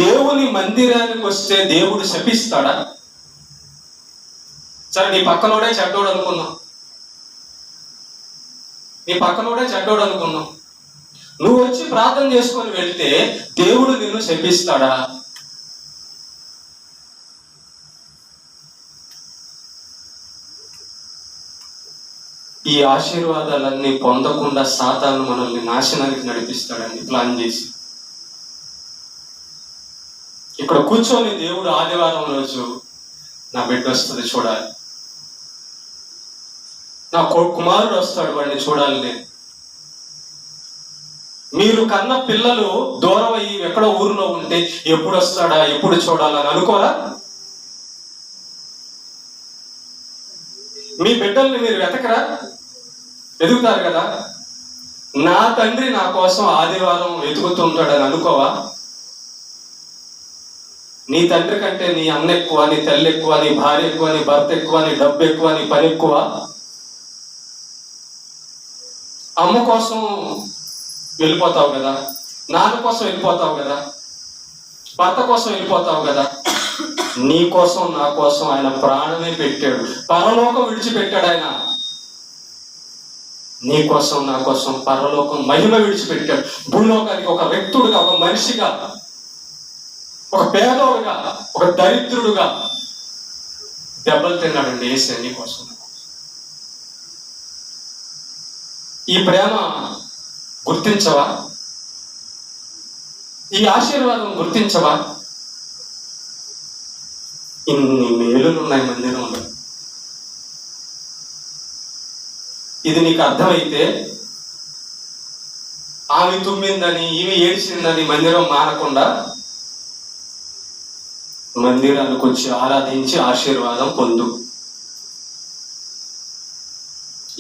S1: దేవుని మందిరానికి వస్తే దేవుడు శపిస్తాడా? సరే, నీ పక్కనోడే చెడ్డోడు అనుకున్నాం, నువ్వు వచ్చి ప్రార్థన చేసుకొని వెళ్తే దేవుడు నిన్ను శపిస్తాడా? ఈ ఆశీర్వాదాలన్నీ పొందకుండా సాతాను మనల్ని నాశనానికి నడిపిస్తాడని ప్లాన్ చేసి. ఇక్కడ కూర్చొని దేవుడు ఆదివారం రోజు నా బిడ్డ వస్తుంది చూడాలి, నా కుమారుడు వస్తాడు వాడిని చూడాలి నేను. మీరు కన్న పిల్లలు దూరం అయ్యి ఎక్కడో ఊరిలో ఉంటే ఎప్పుడు వస్తాడా ఎప్పుడు చూడాలని అనుకోరా? మీ బిడ్డల్ని మీరు వెతకరా? వెతుకుతారు కదా. నా తండ్రి నా కోసం ఆదివారం వెతుకుతుంటాడని అనుకోవా? నీ తండ్రి కంటే నీ అన్న ఎక్కువ, నీ తల్లి ఎక్కువ, నీ భార్య ఎక్కువ, నీ భర్త ఎక్కువ, నీ డబ్బు ఎక్కువ, నీ పని ఎక్కువ? అమ్మ కోసం వెళ్ళిపోతావు కదా, నాన్న కోసం వెళ్ళిపోతావు కదా, భర్త కోసం వెళ్ళిపోతావు కదా. నీ కోసం నా కోసం ఆయన ప్రాణమే పెట్టాడు, పరలోకం విడిచిపెట్టాడు ఆయన. నీ కోసం నా కోసం పరలోకం మహిమ విడిచిపెట్టాడు. భూలోకానికి ఒక వ్యక్తుడుగా, ఒక మనిషిగా, ఒక పేదోడుగా, ఒక దరిద్రుడుగా దెబ్బలు తిన్నాడండి యేసు నీ కోసం. ఈ ప్రేమ గుర్తించవా? ఈ ఆశీర్వాదం గుర్తించవా? ఇన్ని మేలులు ఉన్నాయి మందిరంలో. ఇది నీకు అర్థమైతే ఆమె తుమ్మిందని ఈమె ఏడ్చిందని మందిరం మానకుండా మందిరానికి వచ్చి ఆరాధించి ఆశీర్వాదం పొందు.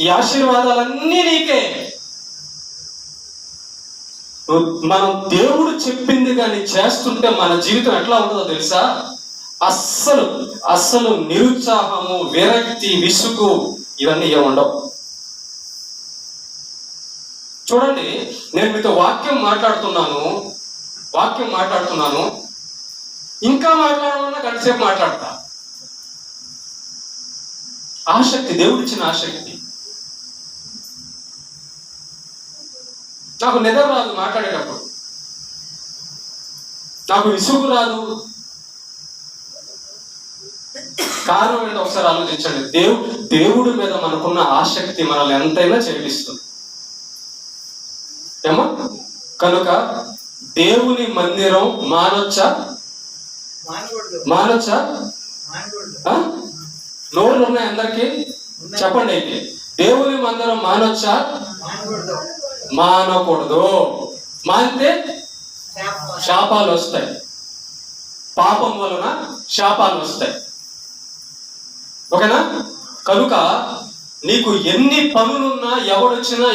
S1: ఈ ఆశీర్వాదాలన్నీ నీకే. మనం దేవుడు చెప్పింది కానీ చేస్తుంటే మన జీవితం ఎట్లా ఉంటుందో తెలుసా? అస్సలు నిరుత్సాహము, విరక్తి, విసుగు ఇవన్నీ ఏముండవు. చూడండి, నేను మీతో వాక్యం మాట్లాడుతున్నాను, ఇంకా మాట్లాడాలన్నా గంటసేపు మాట్లాడతా. ఆసక్తి, దేవుడిచ్చిన ఆసక్తి. నాకు నిద్ర రాదు మాట్లాడేటప్పుడు, నాకు విసుగు రాదు. కారణం ఏంటో ఒకసారి ఆలోచించండి. దేవుడి మీద మనకున్న ఆసక్తి మనల్ని ఎంతైనా చేపిస్తుంది ఏమో. కనుక దేవుని మందిరం మానొచ్చా? నోళ్ళు ఉన్నాయి అందరికి? చెప్పండి. అయితే దేవుని మందిరం మానొచ్చా? మానకూడదు. మానితే శాపాలు వస్తాయి, పాపం వలన శాపాలు వస్తాయి. ఓకేనా? కనుక నీకు ఎన్ని పనులున్నా, ఎవడొచ్చినా,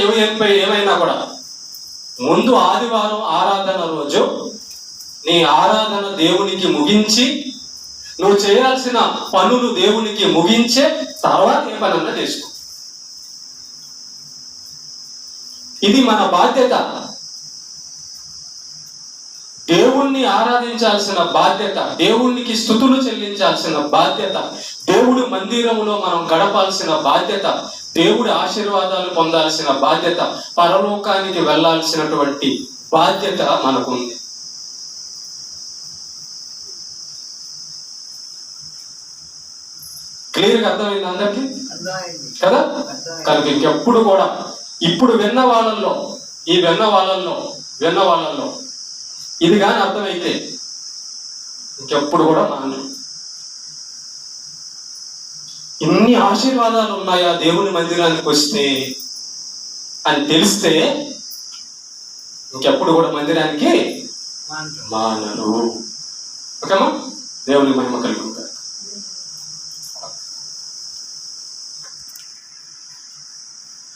S1: ఏమైనా కూడా ముందు ఆదివారం ఆరాధన రోజు నీ ఆరాధన దేవునికి ముగించి, నువ్వు చేయాల్సిన పనులు దేవునికి ముగించే తర్వాత ఏ పనన్నా చేసుకో. ఇది మన బాధ్యత. దేవుణ్ణి ఆరాధించాల్సిన బాధ్యత, దేవునికి స్తుతులు చెల్లించాల్సిన బాధ్యత, దేవుడి మందిరంలో మనం గడపాల్సిన బాధ్యత, దేవుడి ఆశీర్వాదాలు పొందాల్సిన బాధ్యత, పరలోకానికి వెళ్ళాల్సినటువంటి బాధ్యత మనకుంది. క్లియర్గా అర్థమైంది అందరికీ కదా? కనుక ఇంకెప్పుడు కూడా ఇప్పుడు విన్న వాళ్ళల్లో ఇది కానీ అర్థమైతే ఇంకెప్పుడు కూడా మానరు. ఇన్ని ఆశీర్వాదాలు ఉన్నాయా దేవుని మందిరానికి వస్తే అని తెలిస్తే ఇంకెప్పుడు కూడా మందిరానికి మానరు. ఓకేమా? దేవుని మహిమ కలుగు.